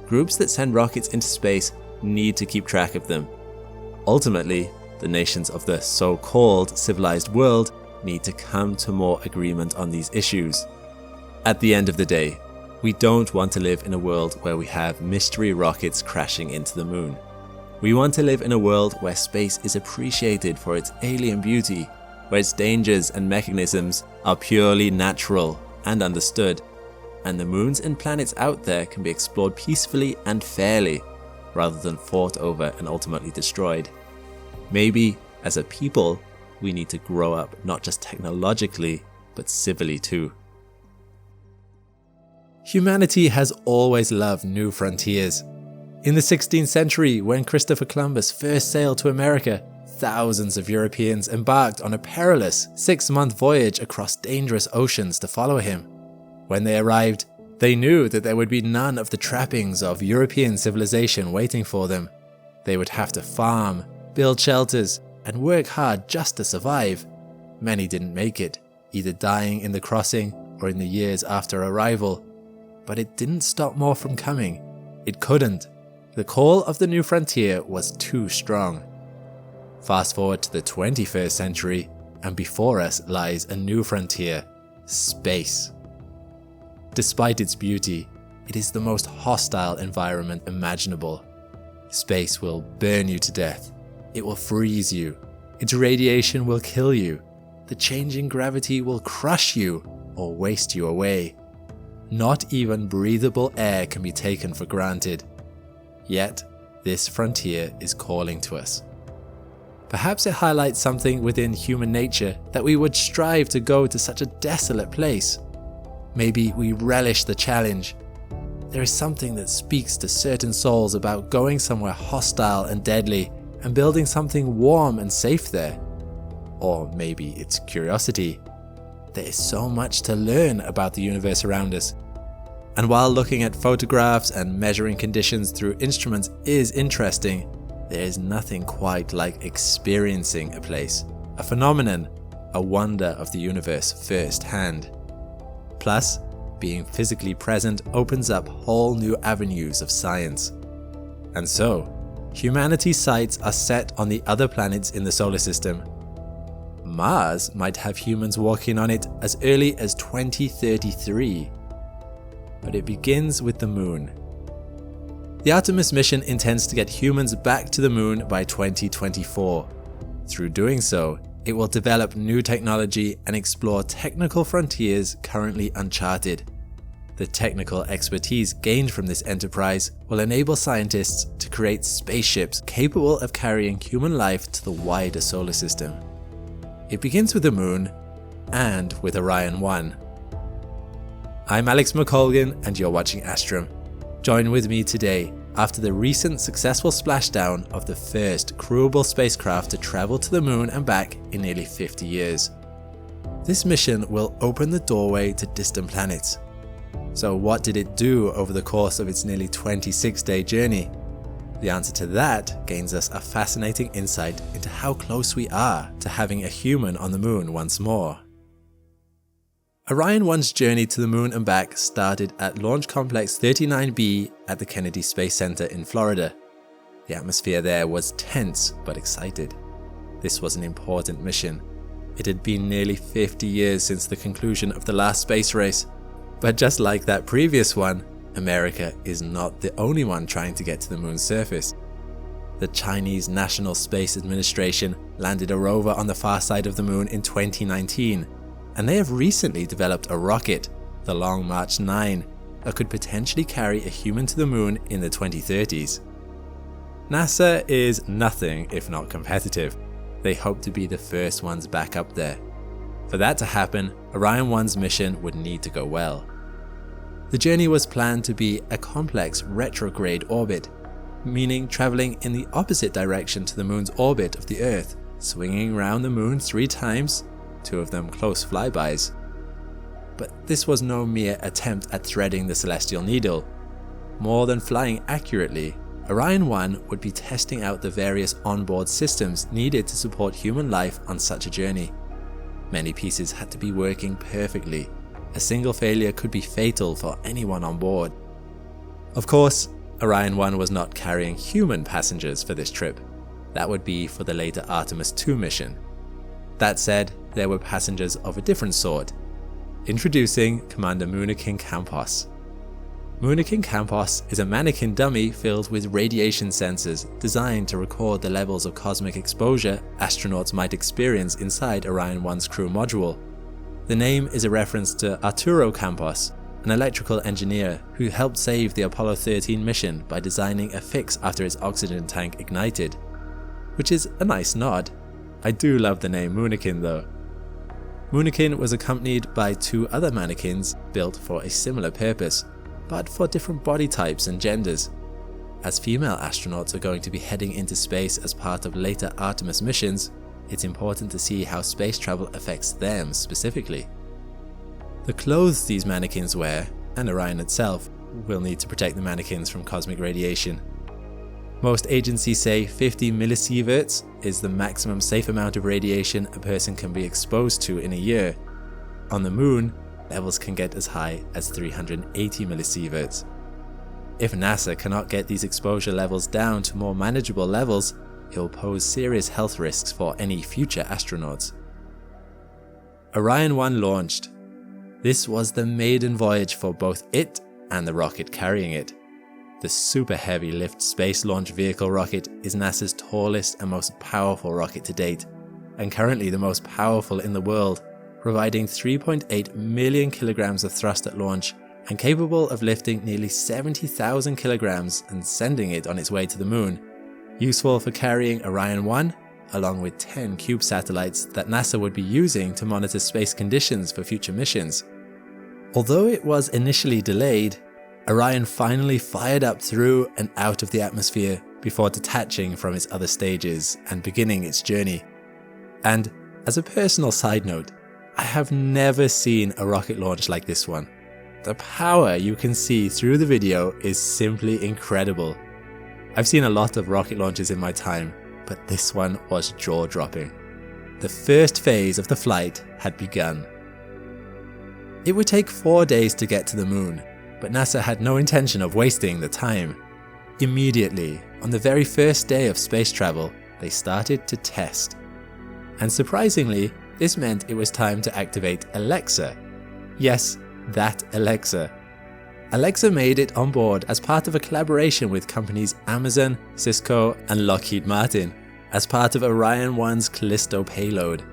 Groups that send rockets into space need to keep track of them. Ultimately, the nations of the so-called civilized world need to come to more agreement on these issues. At the end of the day, we don't want to live in a world where we have mystery rockets crashing into the moon. We want to live in a world where space is appreciated for its alien beauty, where its dangers and mechanisms are purely natural and understood, and the moons and planets out there can be explored peacefully and fairly, rather than fought over and ultimately destroyed. Maybe, as a people, we need to grow up not just technologically, but civilly too. Humanity has always loved new frontiers. In the 16th century, when Christopher Columbus first sailed to America, thousands of Europeans embarked on a perilous 6-month voyage across dangerous oceans to follow him. When they arrived, they knew that there would be none of the trappings of European civilization waiting for them. They would have to farm, build shelters, and work hard just to survive. Many didn't make it, either dying in the crossing or in the years after arrival. But it didn't stop more from coming. It couldn't. The call of the new frontier was too strong. Fast forward to the 21st century, and before us lies a new frontier: space. Despite its beauty, it is the most hostile environment imaginable. Space will burn you to death. It will freeze you. Its radiation will kill you. The changing gravity will crush you or waste you away. Not even breathable air can be taken for granted. Yet, this frontier is calling to us. Perhaps it highlights something within human nature that we would strive to go to such a desolate place. Maybe we relish the challenge. There is something that speaks to certain souls about going somewhere hostile and deadly and building something warm and safe there. Or maybe it's curiosity. There is so much to learn about the universe around us. And while looking at photographs and measuring conditions through instruments is interesting, there is nothing quite like experiencing a place, a phenomenon, a wonder of the universe firsthand. Plus, being physically present opens up whole new avenues of science. And so, humanity's sights are set on the other planets in the solar system. Mars might have humans walking on it as early as 2033. But it begins with the moon. The Artemis mission intends to get humans back to the moon by 2024. Through doing so, it will develop new technology and explore technical frontiers currently uncharted. The technical expertise gained from this enterprise will enable scientists to create spaceships capable of carrying human life to the wider solar system. It begins with the moon and with Orion 1. I'm Alex McColgan and you're watching Astrum. Join with me today after the recent successful splashdown of the first crewable spacecraft to travel to the moon and back in nearly 50 years. This mission will open the doorway to distant planets. So what did it do over the course of its nearly 26-day journey? The answer to that gains us a fascinating insight into how close we are to having a human on the moon once more. Orion 1's journey to the moon and back started at Launch Complex 39B at the Kennedy Space Center in Florida. The atmosphere there was tense but excited. This was an important mission. It had been nearly 50 years since the conclusion of the last space race. But just like that previous one, America is not the only one trying to get to the moon's surface. The Chinese National Space Administration landed a rover on the far side of the moon in 2019. And they have recently developed a rocket, the Long March 9, that could potentially carry a human to the moon in the 2030s. NASA is nothing if not competitive. They hope to be the first ones back up there. For that to happen, Orion 1's mission would need to go well. The journey was planned to be a complex retrograde orbit, meaning traveling in the opposite direction to the moon's orbit of the Earth, swinging around the moon 3 times, 2 of them close flybys. But this was no mere attempt at threading the celestial needle. More than flying accurately, Orion 1 would be testing out the various onboard systems needed to support human life on such a journey. Many pieces had to be working perfectly. A single failure could be fatal for anyone on board. Of course, Orion 1 was not carrying human passengers for this trip. That would be for the later Artemis 2 mission. That said, there were passengers of a different sort. Introducing Commander Munikin Campos. Munikin Campos is a mannequin dummy filled with radiation sensors designed to record the levels of cosmic exposure astronauts might experience inside Orion 1's crew module. The name is a reference to Arturo Campos, an electrical engineer who helped save the Apollo 13 mission by designing a fix after its oxygen tank ignited. Which is a nice nod. I do love the name Munikin though. Munikin was accompanied by 2 other mannequins built for a similar purpose, but for different body types and genders. As female astronauts are going to be heading into space as part of later Artemis missions, it's important to see how space travel affects them specifically. The clothes these mannequins wear, and Orion itself, will need to protect the mannequins from cosmic radiation. Most agencies say 50 millisieverts is the maximum safe amount of radiation a person can be exposed to in a year. On the moon, levels can get as high as 380 millisieverts. If NASA cannot get these exposure levels down to more manageable levels, it will pose serious health risks for any future astronauts. Orion 1 launched. This was the maiden voyage for both it and the rocket carrying it. The Super Heavy Lift Space Launch Vehicle rocket is NASA's tallest and most powerful rocket to date, and currently the most powerful in the world, providing 3.8 million kilograms of thrust at launch and capable of lifting nearly 70,000 kilograms and sending it on its way to the moon, useful for carrying Orion 1 along with 10 CUBE satellites that NASA would be using to monitor space conditions for future missions. Although it was initially delayed, Orion finally fired up through and out of the atmosphere before detaching from its other stages and beginning its journey. And as a personal side note, I have never seen a rocket launch like this one. The power you can see through the video is simply incredible. I've seen a lot of rocket launches in my time, but this one was jaw-dropping. The first phase of the flight had begun. It would take 4 days to get to the moon, but NASA had no intention of wasting the time. Immediately, on the very first day of space travel, they started to test. And surprisingly, this meant it was time to activate Alexa. Yes, that Alexa. Alexa made it on board as part of a collaboration with companies Amazon, Cisco, and Lockheed Martin, as part of Orion 1's Callisto payload.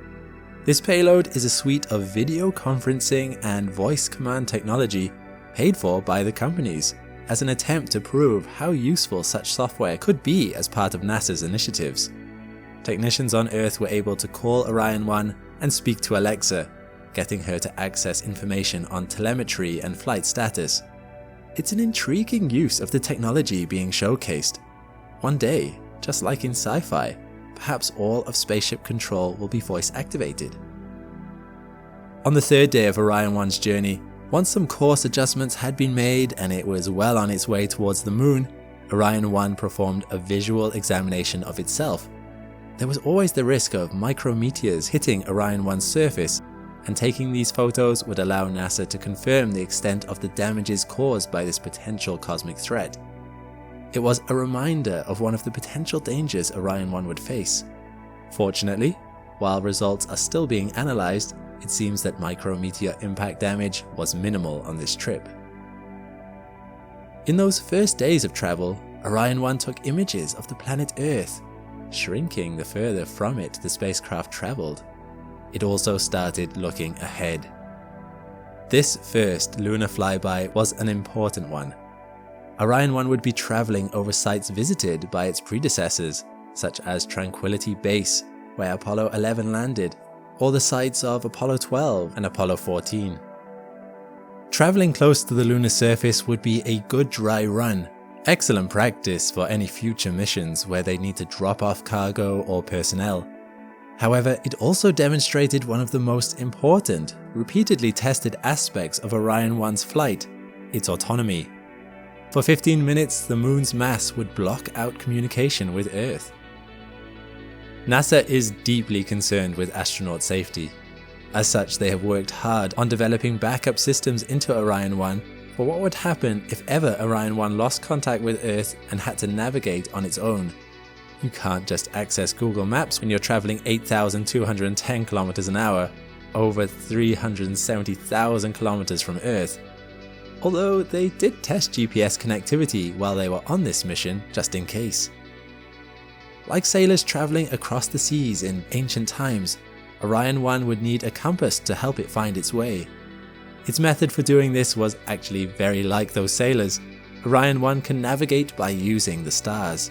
This payload is a suite of video conferencing and voice command technology paid for by the companies, as an attempt to prove how useful such software could be as part of NASA's initiatives. Technicians on Earth were able to call Orion 1 and speak to Alexa, getting her to access information on telemetry and flight status. It's an intriguing use of the technology being showcased. One day, just like in sci-fi, perhaps all of spaceship control will be voice activated. On the third day of Orion 1's journey, once some course adjustments had been made and it was well on its way towards the moon, Orion 1 performed a visual examination of itself. There was always the risk of micrometeors hitting Orion 1's surface, and taking these photos would allow NASA to confirm the extent of the damages caused by this potential cosmic threat. It was a reminder of one of the potential dangers Orion 1 would face. Fortunately, while results are still being analysed, it seems that micrometeor impact damage was minimal on this trip. In those first days of travel, Orion 1 took images of the planet Earth, shrinking the further from it the spacecraft travelled. It also started looking ahead. This first lunar flyby was an important one. Orion 1 would be travelling over sites visited by its predecessors, such as Tranquility Base, where Apollo 11 landed, or the sites of Apollo 12 and Apollo 14. Travelling close to the lunar surface would be a good dry run, excellent practice for any future missions where they need to drop off cargo or personnel. However, it also demonstrated one of the most important, repeatedly tested aspects of Orion 1's flight, its autonomy. For 15 minutes, the moon's mass would block out communication with Earth. NASA is deeply concerned with astronaut safety. As such, they have worked hard on developing backup systems into Orion 1 for what would happen if ever Orion 1 lost contact with Earth and had to navigate on its own. You can't just access Google Maps when you're traveling 8,210 kilometers an hour, over 370,000 kilometers from Earth. Although they did test GPS connectivity while they were on this mission, just in case. Like sailors traveling across the seas in ancient times, Orion 1 would need a compass to help it find its way. Its method for doing this was actually very like those sailors. Orion 1 can navigate by using the stars.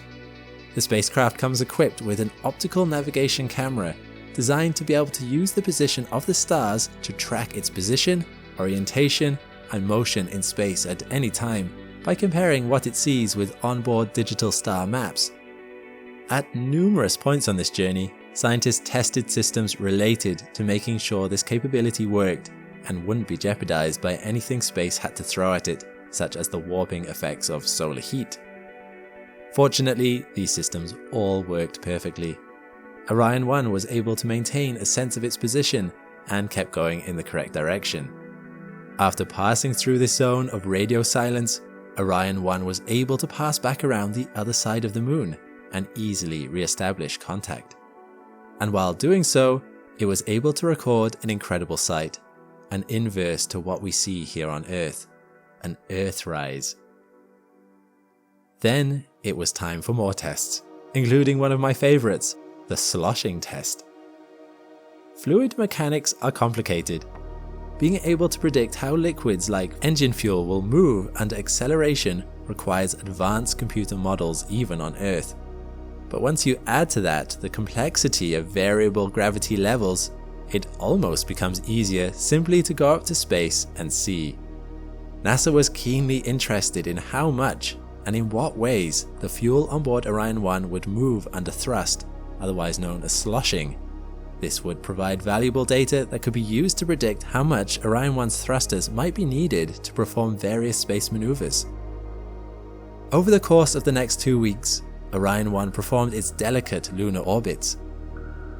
The spacecraft comes equipped with an optical navigation camera designed to be able to use the position of the stars to track its position, orientation, and motion in space at any time by comparing what it sees with onboard digital star maps. At numerous points on this journey, scientists tested systems related to making sure this capability worked and wouldn't be jeopardized by anything space had to throw at it, such as the warping effects of solar heat. Fortunately, these systems all worked perfectly. Orion 1 was able to maintain a sense of its position and kept going in the correct direction. After passing through this zone of radio silence, Orion 1 was able to pass back around the other side of the moon, and easily re-establish contact. And while doing so, it was able to record an incredible sight, an inverse to what we see here on Earth, an Earthrise. Then it was time for more tests, including one of my favourites, the sloshing test. Fluid mechanics are complicated. Being able to predict how liquids like engine fuel will move under acceleration requires advanced computer models even on Earth. But once you add to that the complexity of variable gravity levels, it almost becomes easier simply to go up to space and see. NASA was keenly interested in how much and in what ways the fuel on board Orion 1 would move under thrust, otherwise known as sloshing. This would provide valuable data that could be used to predict how much Orion 1's thrusters might be needed to perform various space maneuvers. Over the course of the next 2 weeks, Orion 1 performed its delicate lunar orbits.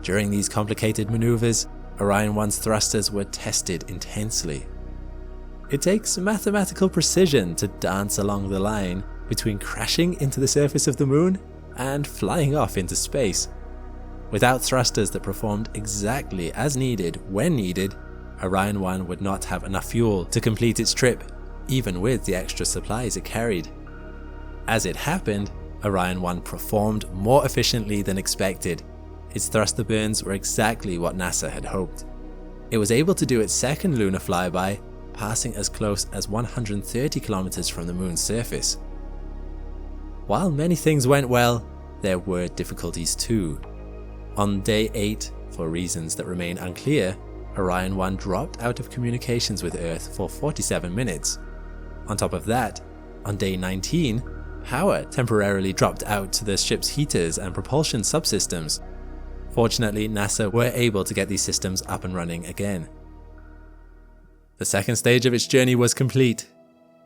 During these complicated maneuvers, Orion 1's thrusters were tested intensely. It takes mathematical precision to dance along the line between crashing into the surface of the moon and flying off into space. Without thrusters that performed exactly as needed when needed, Orion 1 would not have enough fuel to complete its trip, even with the extra supplies it carried. As it happened, Orion 1 performed more efficiently than expected. Its thruster burns were exactly what NASA had hoped. It was able to do its second lunar flyby, passing as close as 130 kilometers from the moon's surface. While many things went well, there were difficulties too. On day 8, for reasons that remain unclear, Orion 1 dropped out of communications with Earth for 47 minutes. On top of that, on day 19, power temporarily dropped out to the ship's heaters and propulsion subsystems. Fortunately, NASA were able to get these systems up and running again. The second stage of its journey was complete.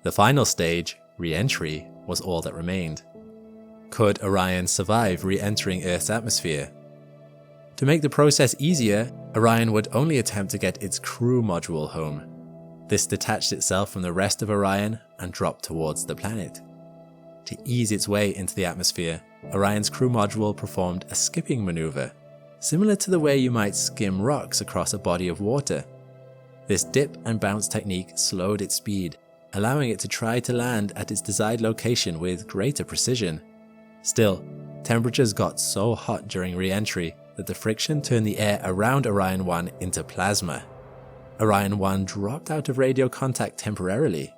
The final stage, re-entry, was all that remained. Could Orion survive re-entering Earth's atmosphere? To make the process easier, Orion would only attempt to get its crew module home. This detached itself from the rest of Orion and dropped towards the planet. To ease its way into the atmosphere, Orion's crew module performed a skipping maneuver, similar to the way you might skim rocks across a body of water. This dip and bounce technique slowed its speed, allowing it to try to land at its desired location with greater precision. Still, temperatures got so hot during re-entry that the friction turned the air around Orion 1 into plasma. Orion 1 dropped out of radio contact temporarily.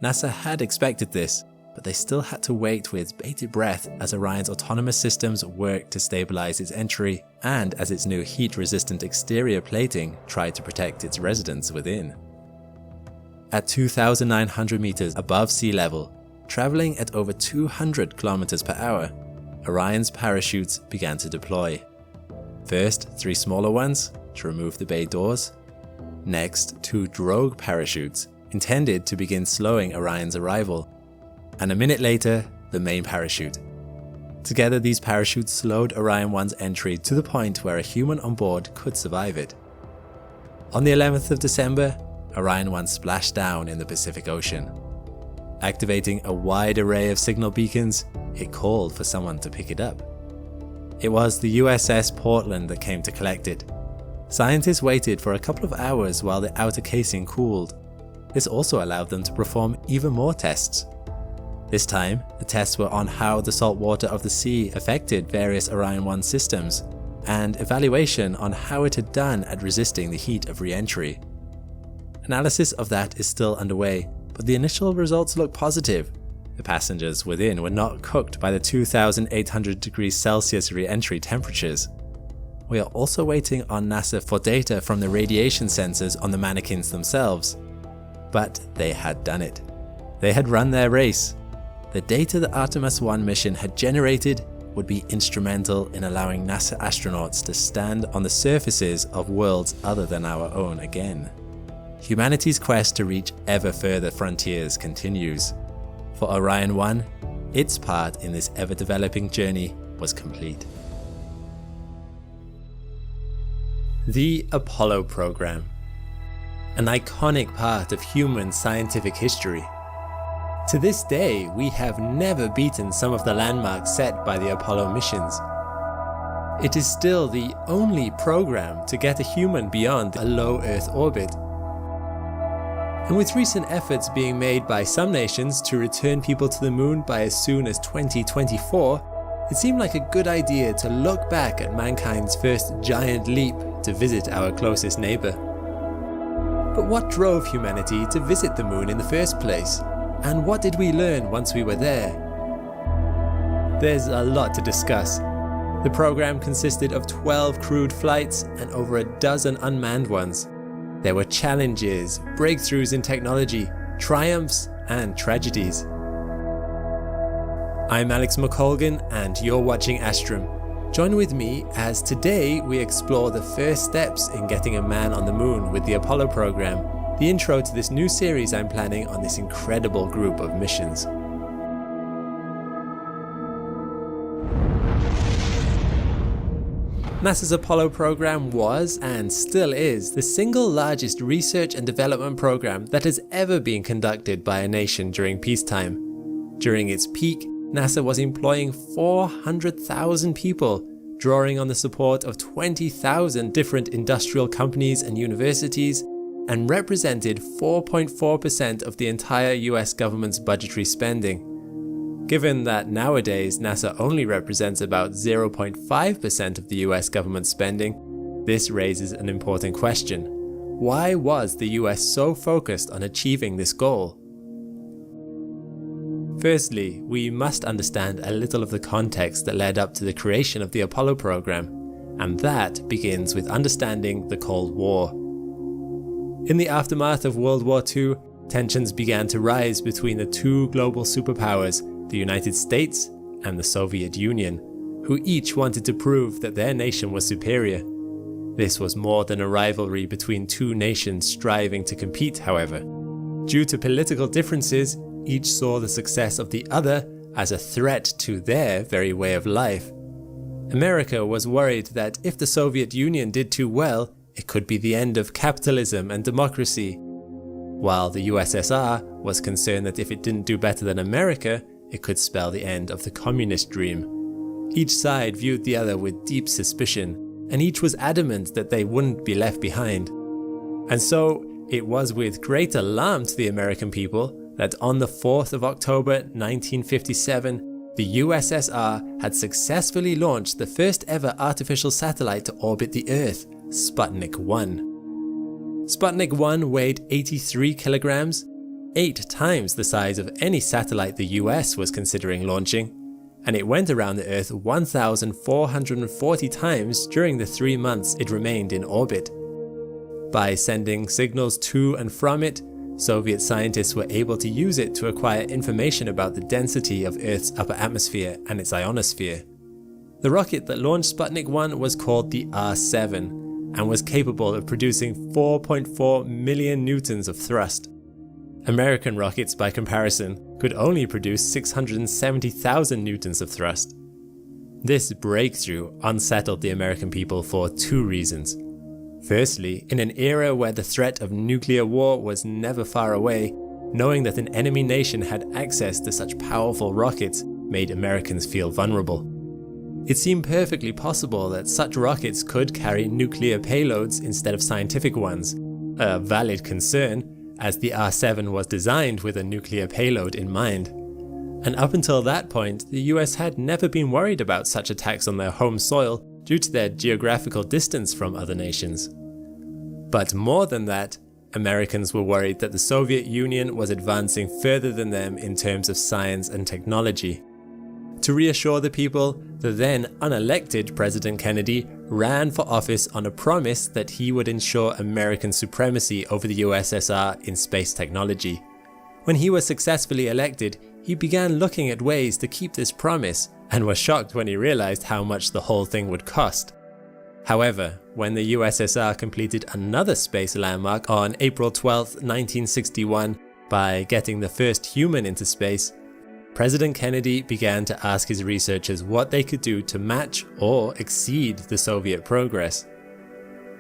NASA had expected this, but they still had to wait with bated breath as Orion's autonomous systems worked to stabilize its entry and as its new heat-resistant exterior plating tried to protect its residents within. At 2,900 meters above sea level, traveling at over 200 kilometers per hour, Orion's parachutes began to deploy. First, 3 smaller ones to remove the bay doors. Next, 2 drogue parachutes intended to begin slowing Orion's arrival. And a minute later, the main parachute. Together, these parachutes slowed Orion 1's entry to the point where a human on board could survive it. On the 11th of December, Orion 1 splashed down in the Pacific Ocean. Activating a wide array of signal beacons, it called for someone to pick it up. It was the USS Portland that came to collect it. Scientists waited for a couple of hours while the outer casing cooled. This also allowed them to perform even more tests. This time, the tests were on how the salt water of the sea affected various Orion 1 systems, and evaluation on how it had done at resisting the heat of re-entry. Analysis of that is still underway, but the initial results look positive. The passengers within were not cooked by the 2,800 degrees Celsius re-entry temperatures. We are also waiting on NASA for data from the radiation sensors on the mannequins themselves. But they had done it. They had run their race. The data the Artemis 1 mission had generated would be instrumental in allowing NASA astronauts to stand on the surfaces of worlds other than our own again. Humanity's quest to reach ever further frontiers continues. For Orion 1, its part in this ever-developing journey was complete. The Apollo program. An iconic part of human scientific history. To this day, we have never beaten some of the landmarks set by the Apollo missions. It is still the only program to get a human beyond a low Earth orbit. And with recent efforts being made by some nations to return people to the moon by as soon as 2024, it seemed like a good idea to look back at mankind's first giant leap to visit our closest neighbor. But what drove humanity to visit the moon in the first place? And what did we learn once we were there? There's a lot to discuss. The program consisted of 12 crewed flights and over a dozen unmanned ones. There were challenges, breakthroughs in technology, triumphs, and tragedies. I'm Alex McColgan, and you're watching Astrum. Join with me as today we explore the first steps in getting a man on the moon with the Apollo program, the intro to this new series I'm planning on this incredible group of missions. NASA's Apollo program was, and still is, the single largest research and development program that has ever been conducted by a nation during peacetime. During its peak, NASA was employing 400,000 people, drawing on the support of 20,000 different industrial companies and universities, and represented 4.4% of the entire US government's budgetary spending. Given that nowadays NASA only represents about 0.5% of the US government spending, this raises an important question. Why was the US so focused on achieving this goal? Firstly, we must understand a little of the context that led up to the creation of the Apollo program, and that begins with understanding the Cold War. In the aftermath of World War II, tensions began to rise between the two global superpowers, the United States and the Soviet Union, who each wanted to prove that their nation was superior. This was more than a rivalry between two nations striving to compete, however. Due to political differences, each saw the success of the other as a threat to their very way of life. America was worried that if the Soviet Union did too well, it could be the end of capitalism and democracy, while the USSR was concerned that if it didn't do better than America, it could spell the end of the communist dream. Each side viewed the other with deep suspicion, and each was adamant that they wouldn't be left behind. And so, it was with great alarm to the American people that on the 4th of October 1957, the USSR had successfully launched the first ever artificial satellite to orbit the Earth, Sputnik 1. Sputnik 1 weighed 83 kilograms, 8 times the size of any satellite the US was considering launching, and it went around the Earth 1,440 times during the 3 months it remained in orbit. By sending signals to and from it, Soviet scientists were able to use it to acquire information about the density of Earth's upper atmosphere and its ionosphere. The rocket that launched Sputnik 1 was called the R7 and was capable of producing 4.4 million newtons of thrust. American rockets, by comparison, could only produce 670,000 newtons of thrust. This breakthrough unsettled the American people for 2 reasons. Firstly, in an era where the threat of nuclear war was never far away, knowing that an enemy nation had access to such powerful rockets made Americans feel vulnerable. It seemed perfectly possible that such rockets could carry nuclear payloads instead of scientific ones, a valid concern, as the R7 was designed with a nuclear payload in mind. And up until that point, the US had never been worried about such attacks on their home soil due to their geographical distance from other nations. But more than that, Americans were worried that the Soviet Union was advancing further than them in terms of science and technology. To reassure the people, the then unelected President Kennedy ran for office on a promise that he would ensure American supremacy over the USSR in space technology. When he was successfully elected, he began looking at ways to keep this promise and was shocked when he realized how much the whole thing would cost. However, when the USSR completed another space landmark on April 12, 1961, by getting the first human into space, President Kennedy began to ask his researchers what they could do to match or exceed the Soviet progress.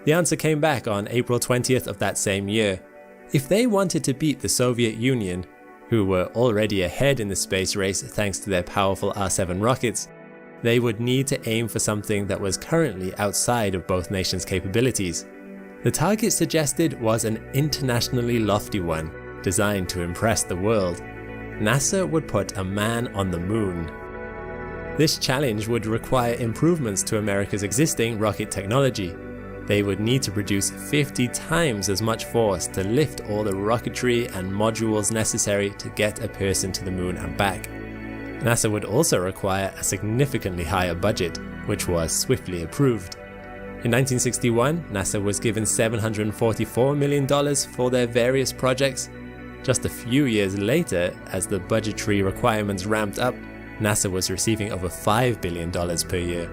The answer came back on April 20th of that same year. If they wanted to beat the Soviet Union, who were already ahead in the space race thanks to their powerful R-7 rockets, they would need to aim for something that was currently outside of both nations' capabilities. The target suggested was an internationally lofty one, designed to impress the world. NASA would put a man on the moon. This challenge would require improvements to America's existing rocket technology. They would need to produce 50 times as much force to lift all the rocketry and modules necessary to get a person to the moon and back. NASA would also require a significantly higher budget, which was swiftly approved. In 1961, NASA was given $744 million for their various projects. Just a few years later, as the budgetary requirements ramped up, NASA was receiving over $5 billion per year.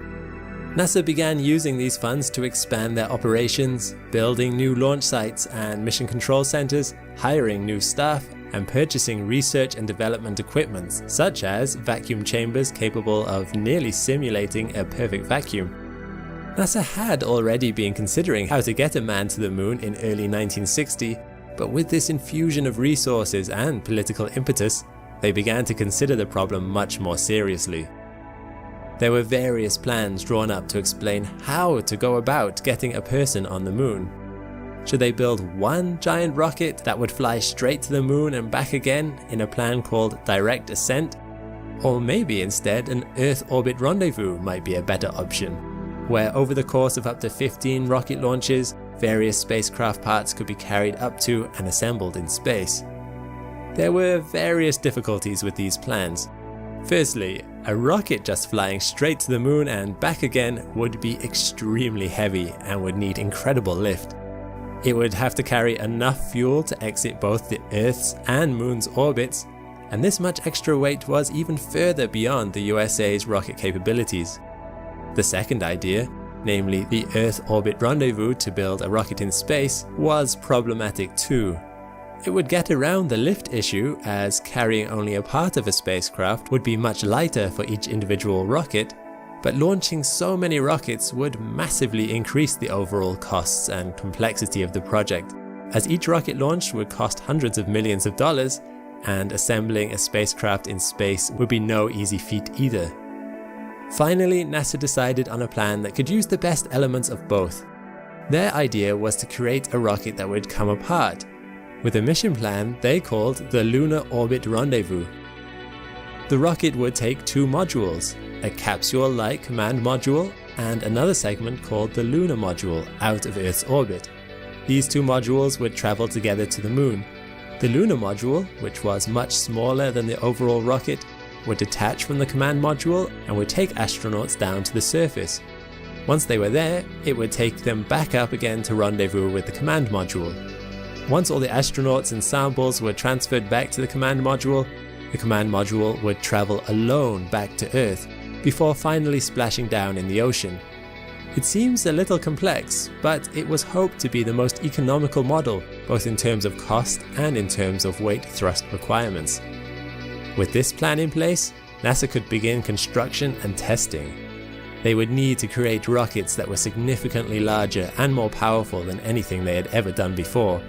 NASA began using these funds to expand their operations, building new launch sites and mission control centers, hiring new staff, and purchasing research and development equipment, such as vacuum chambers capable of nearly simulating a perfect vacuum. NASA had already been considering how to get a man to the moon in early 1960, but with this infusion of resources and political impetus, they began to consider the problem much more seriously. There were various plans drawn up to explain how to go about getting a person on the moon. Should they build one giant rocket that would fly straight to the moon and back again in a plan called direct ascent? Or maybe instead an Earth orbit rendezvous might be a better option, where over the course of up to 15 rocket launches, various spacecraft parts could be carried up to and assembled in space. There were various difficulties with these plans. Firstly, a rocket just flying straight to the moon and back again would be extremely heavy and would need incredible lift. It would have to carry enough fuel to exit both the Earth's and Moon's orbits, and this much extra weight was even further beyond the USA's rocket capabilities. The second idea, namely the Earth orbit rendezvous to build a rocket in space, was problematic too. It would get around the lift issue, as carrying only a part of a spacecraft would be much lighter for each individual rocket, but launching so many rockets would massively increase the overall costs and complexity of the project, as each rocket launch would cost hundreds of millions of dollars, and assembling a spacecraft in space would be no easy feat either. Finally, NASA decided on a plan that could use the best elements of both. Their idea was to create a rocket that would come apart, with a mission plan they called the Lunar Orbit Rendezvous. The rocket would take two modules, a capsule-like command module and another segment called the lunar module out of Earth's orbit. These two modules would travel together to the moon. The lunar module, which was much smaller than the overall rocket, would detach from the command module and would take astronauts down to the surface. Once they were there, it would take them back up again to rendezvous with the command module. Once all the astronauts and samples were transferred back to the command module would travel alone back to Earth, before finally splashing down in the ocean. It seems a little complex, but it was hoped to be the most economical model, both in terms of cost and in terms of weight thrust requirements. With this plan in place, NASA could begin construction and testing. They would need to create rockets that were significantly larger and more powerful than anything they had ever done before.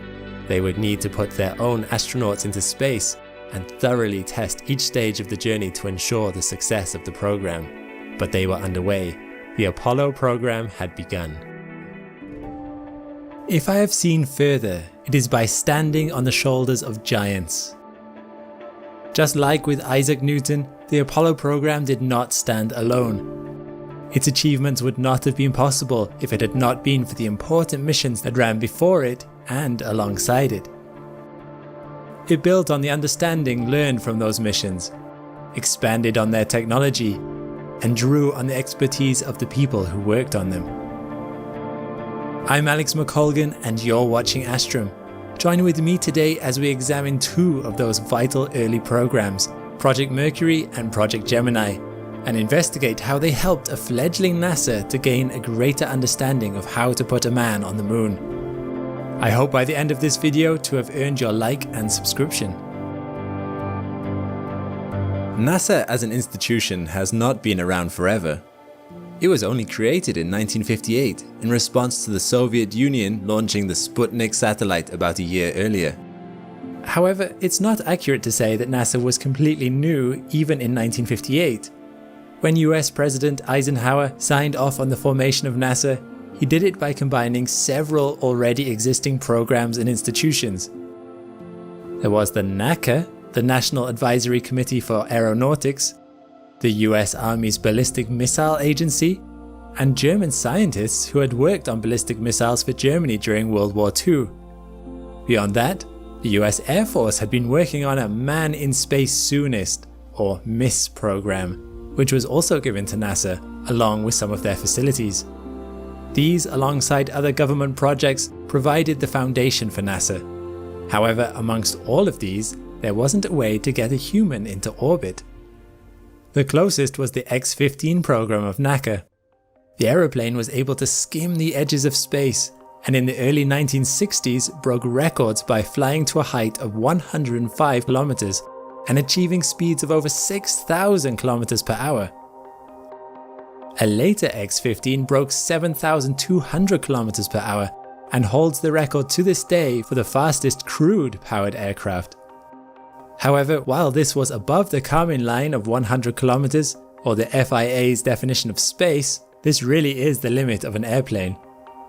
They would need to put their own astronauts into space and thoroughly test each stage of the journey to ensure the success of the program. But they were underway. The Apollo program had begun. If I have seen further, it is by standing on the shoulders of giants. Just like with Isaac Newton, the Apollo program did not stand alone. Its achievements would not have been possible if it had not been for the important missions that ran before it and alongside it. It built on the understanding learned from those missions, expanded on their technology, and drew on the expertise of the people who worked on them. I'm Alex McColgan and you're watching Astrum. Join with me today as we examine two of those vital early programs, Project Mercury and Project Gemini, and investigate how they helped a fledgling NASA to gain a greater understanding of how to put a man on the moon. I hope by the end of this video to have earned your like and subscription. NASA as an institution has not been around forever. It was only created in 1958 in response to the Soviet Union launching the Sputnik satellite about a year earlier. However, it's not accurate to say that NASA was completely new even in 1958. When US President Eisenhower signed off on the formation of NASA, he did it by combining several already existing programs and institutions. There was the NACA, the National Advisory Committee for Aeronautics, the US Army's Ballistic Missile Agency, and German scientists who had worked on ballistic missiles for Germany during World War II. Beyond that, the US Air Force had been working on a Man in Space Soonest, or MISS program, which was also given to NASA, along with some of their facilities. These, alongside other government projects, provided the foundation for NASA. However, amongst all of these, there wasn't a way to get a human into orbit. The closest was the X-15 program of NACA. The aeroplane was able to skim the edges of space, and in the early 1960s broke records by flying to a height of 105 kilometers and achieving speeds of over 6,000 kilometers per hour. A later X-15 broke 7,200 kilometers per hour and holds the record to this day for the fastest crewed-powered aircraft. However, while this was above the Kármán line of 100 kilometers, or the FIA's definition of space, this really is the limit of an airplane.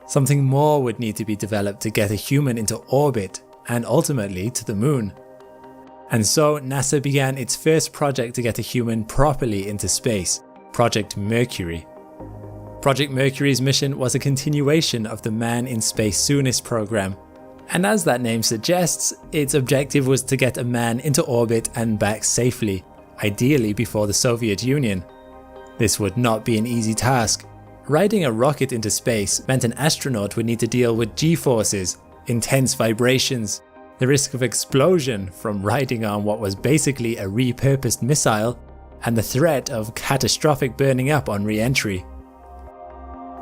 Something more would need to be developed to get a human into orbit, and ultimately to the moon. And so NASA began its first project to get a human properly into space, Project Mercury. Project Mercury's mission was a continuation of the Man in Space Soonest program, and as that name suggests, its objective was to get a man into orbit and back safely, ideally before the Soviet Union. This would not be an easy task. Riding a rocket into space meant an astronaut would need to deal with G-forces, intense vibrations, the risk of explosion from riding on what was basically a repurposed missile, and the threat of catastrophic burning up on re-entry.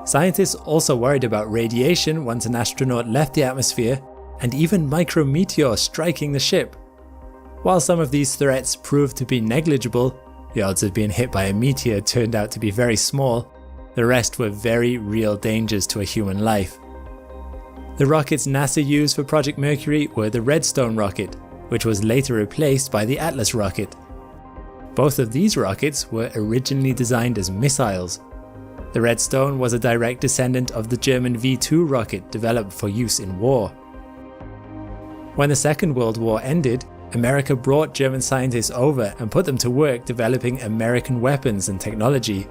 Scientists also worried about radiation once an astronaut left the atmosphere, and even micrometeors striking the ship. While some of these threats proved to be negligible, the odds of being hit by a meteor turned out to be very small. The rest were very real dangers to a human life. The rockets NASA used for Project Mercury were the Redstone rocket, which was later replaced by the Atlas rocket. Both of these rockets were originally designed as missiles. The Redstone was a direct descendant of the German V2 rocket developed for use in war. When the Second World War ended, America brought German scientists over and put them to work developing American weapons and technology.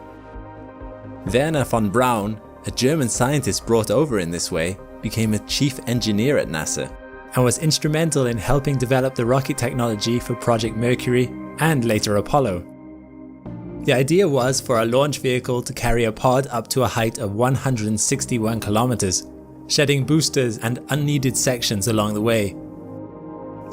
Werner von Braun, a German scientist brought over in this way, became a chief engineer at NASA, and was instrumental in helping develop the rocket technology for Project Mercury and later Apollo. The idea was for a launch vehicle to carry a pod up to a height of 161 kilometers, shedding boosters and unneeded sections along the way.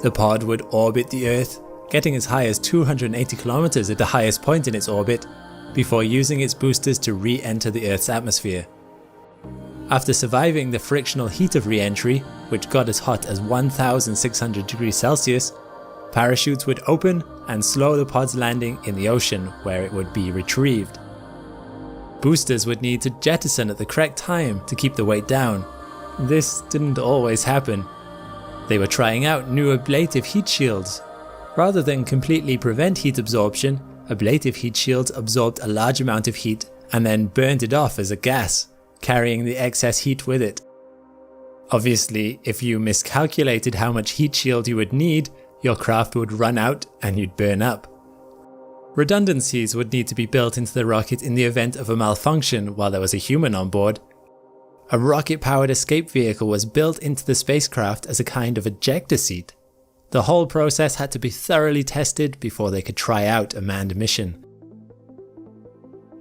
The pod would orbit the Earth, getting as high as 280 kilometers at the highest point in its orbit, before using its boosters to re-enter the Earth's atmosphere. After surviving the frictional heat of re-entry, which got as hot as 1,600 degrees Celsius, parachutes would open and slow the pod's landing in the ocean, where it would be retrieved. Boosters would need to jettison at the correct time to keep the weight down. This didn't always happen. They were trying out new ablative heat shields. Rather than completely prevent heat absorption, ablative heat shields absorbed a large amount of heat and then burned it off as a gas, carrying the excess heat with it. Obviously, if you miscalculated how much heat shield you would need, your craft would run out and you'd burn up. Redundancies would need to be built into the rocket in the event of a malfunction while there was a human on board. A rocket-powered escape vehicle was built into the spacecraft as a kind of ejector seat. The whole process had to be thoroughly tested before they could try out a manned mission.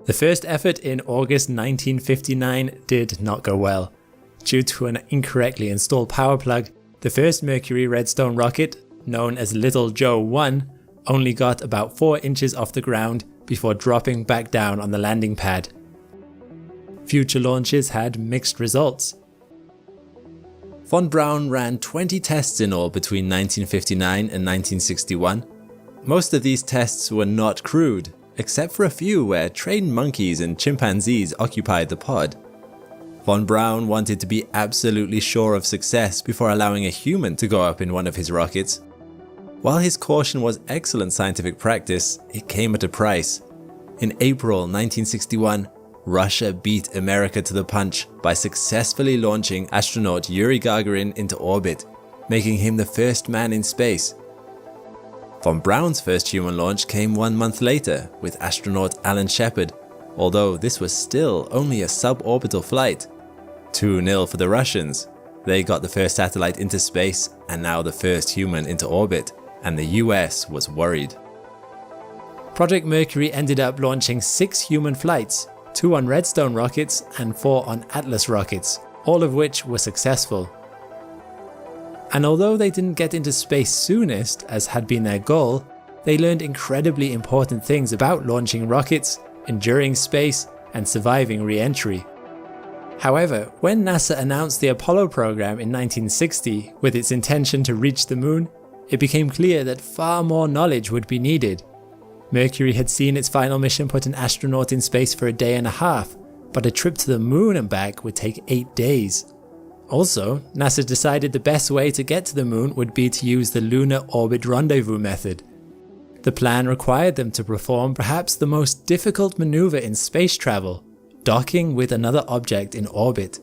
The first effort in August 1959 did not go well. Due to an incorrectly installed power plug, the first Mercury Redstone rocket, known as Little Joe 1, only got about 4 inches off the ground before dropping back down on the landing pad. Future launches had mixed results. Von Braun ran 20 tests in all between 1959 and 1961. Most of these tests were not crewed, except for a few where trained monkeys and chimpanzees occupied the pod. Von Braun wanted to be absolutely sure of success before allowing a human to go up in one of his rockets, While his caution was excellent scientific practice, it came at a price. In April 1961, Russia beat America to the punch by successfully launching astronaut Yuri Gagarin into orbit, making him the first man in space. Von Braun's first human launch came 1 month later with astronaut Alan Shepard, although this was still only a suborbital flight. 2-0 for the Russians. They got the first satellite into space and now the first human into orbit, and the US was worried. Project Mercury ended up launching 6 human flights, 2 on Redstone rockets and 4 on Atlas rockets, all of which were successful. And although they didn't get into space soonest, as had been their goal, they learned incredibly important things about launching rockets, enduring space, and surviving re-entry. However, when NASA announced the Apollo program in 1960 with its intention to reach the moon, it became clear that far more knowledge would be needed. Mercury had seen its final mission put an astronaut in space for a day and a half, but a trip to the moon and back would take 8 days. Also, NASA decided the best way to get to the moon would be to use the lunar orbit rendezvous method. The plan required them to perform perhaps the most difficult maneuver in space travel, docking with another object in orbit.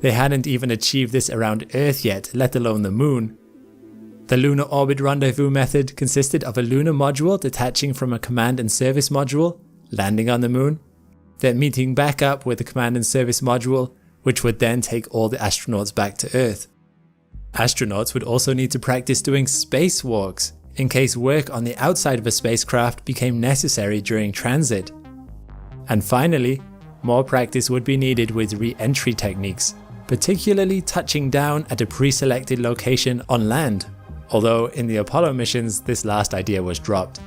They hadn't even achieved this around Earth yet, let alone the moon. The lunar orbit rendezvous method consisted of a lunar module detaching from a command and service module, landing on the moon, then meeting back up with the command and service module, which would then take all the astronauts back to Earth. Astronauts would also need to practice doing spacewalks, in case work on the outside of a spacecraft became necessary during transit. And finally, more practice would be needed with re-entry techniques, particularly touching down at a pre-selected location on land, although in the Apollo missions this last idea was dropped.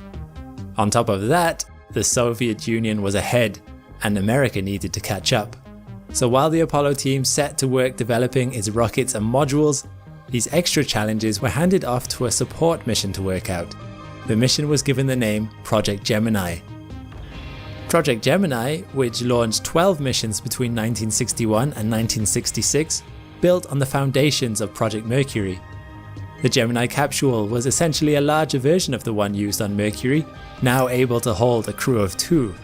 On top of that, the Soviet Union was ahead, and America needed to catch up. So while the Apollo team set to work developing its rockets and modules, these extra challenges were handed off to a support mission to work out. The mission was given the name Project Gemini. Project Gemini, which launched 12 missions between 1961 and 1966, built on the foundations of Project Mercury. The Gemini capsule was essentially a larger version of the one used on Mercury, now able to hold a crew of 2.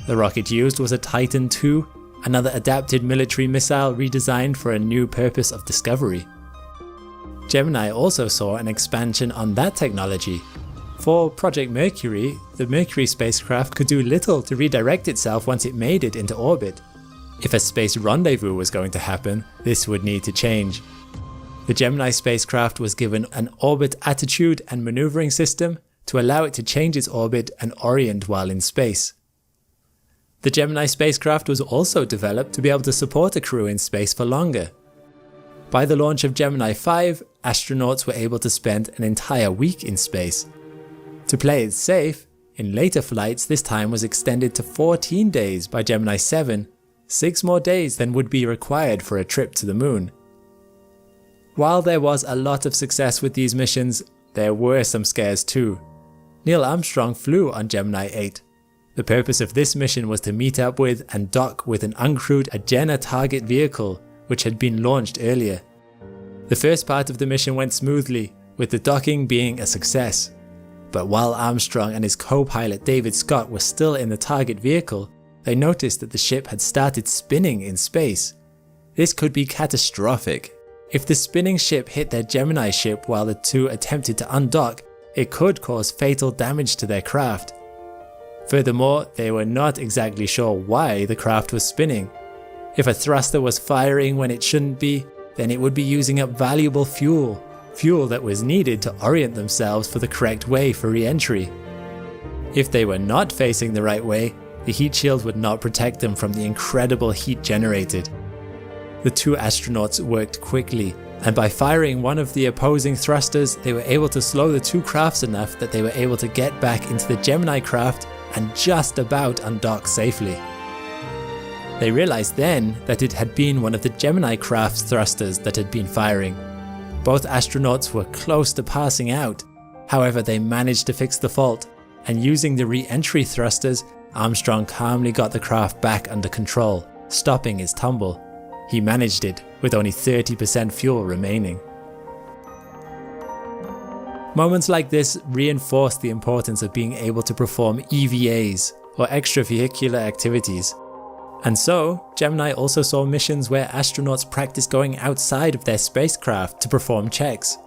The rocket used was a Titan II, another adapted military missile redesigned for a new purpose of discovery. Gemini also saw an expansion on that technology. For Project Mercury, the Mercury spacecraft could do little to redirect itself once it made it into orbit. If a space rendezvous was going to happen, this would need to change. The Gemini spacecraft was given an orbit attitude and maneuvering system to allow it to change its orbit and orient while in space. The Gemini spacecraft was also developed to be able to support a crew in space for longer. By the launch of Gemini 5, astronauts were able to spend an entire week in space. To play it safe, in later flights this time was extended to 14 days by Gemini 7, 6 more days than would be required for a trip to the moon. While there was a lot of success with these missions, there were some scares too. Neil Armstrong flew on Gemini 8. The purpose of this mission was to meet up with and dock with an uncrewed Agena target vehicle which had been launched earlier. The first part of the mission went smoothly, with the docking being a success. But while Armstrong and his co-pilot David Scott were still in the target vehicle, they noticed that the ship had started spinning in space. This could be catastrophic. If the spinning ship hit their Gemini ship while the two attempted to undock, it could cause fatal damage to their craft. Furthermore, they were not exactly sure why the craft was spinning. If a thruster was firing when it shouldn't be, then it would be using up valuable fuel that was needed to orient themselves for the correct way for re-entry. If they were not facing the right way, the heat shield would not protect them from the incredible heat generated. The 2 astronauts worked quickly, and by firing one of the opposing thrusters, they were able to slow the 2 crafts enough that they were able to get back into the Gemini craft and just about undock safely. They realized then that it had been one of the Gemini craft's thrusters that had been firing. Both astronauts were close to passing out. However, they managed to fix the fault, and using the re-entry thrusters, Armstrong calmly got the craft back under control, stopping its tumble. He managed it with only 30% fuel remaining. Moments like this reinforce the importance of being able to perform EVAs, or extravehicular activities. And so, Gemini also saw missions where astronauts practiced going outside of their spacecraft to perform checks.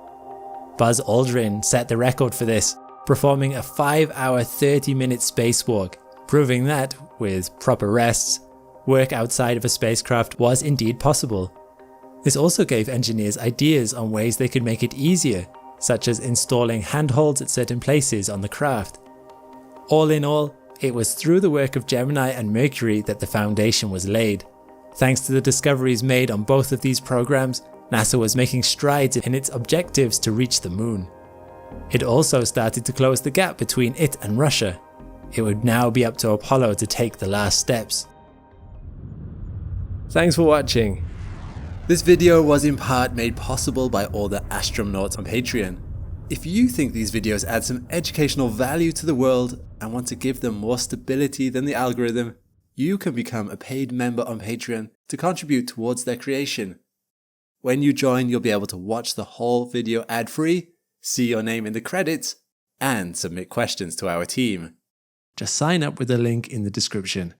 Buzz Aldrin set the record for this, performing a 5-hour 30-minute spacewalk, proving that, with proper rests, work outside of a spacecraft was indeed possible. This also gave engineers ideas on ways they could make it easier, such as installing handholds at certain places on the craft. All in all, it was through the work of Gemini and Mercury that the foundation was laid. Thanks to the discoveries made on both of these programs, NASA was making strides in its objectives to reach the moon. It also started to close the gap between it and Russia. It would now be up to Apollo to take the last steps. Thanks for watching. This video was in part made possible by all the Astronauts on Patreon. If you think these videos add some educational value to the world and want to give them more stability than the algorithm, you can become a paid member on Patreon to contribute towards their creation. When you join, you'll be able to watch the whole video ad-free, see your name in the credits, and submit questions to our team. Just sign up with the link in the description.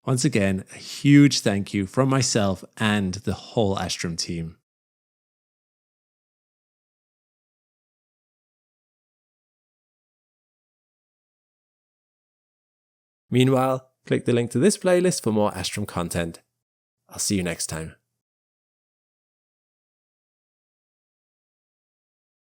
Once again, a huge thank you from myself and the whole Astrum team. Meanwhile, click the link to this playlist for more Astrum content. I'll see you next time.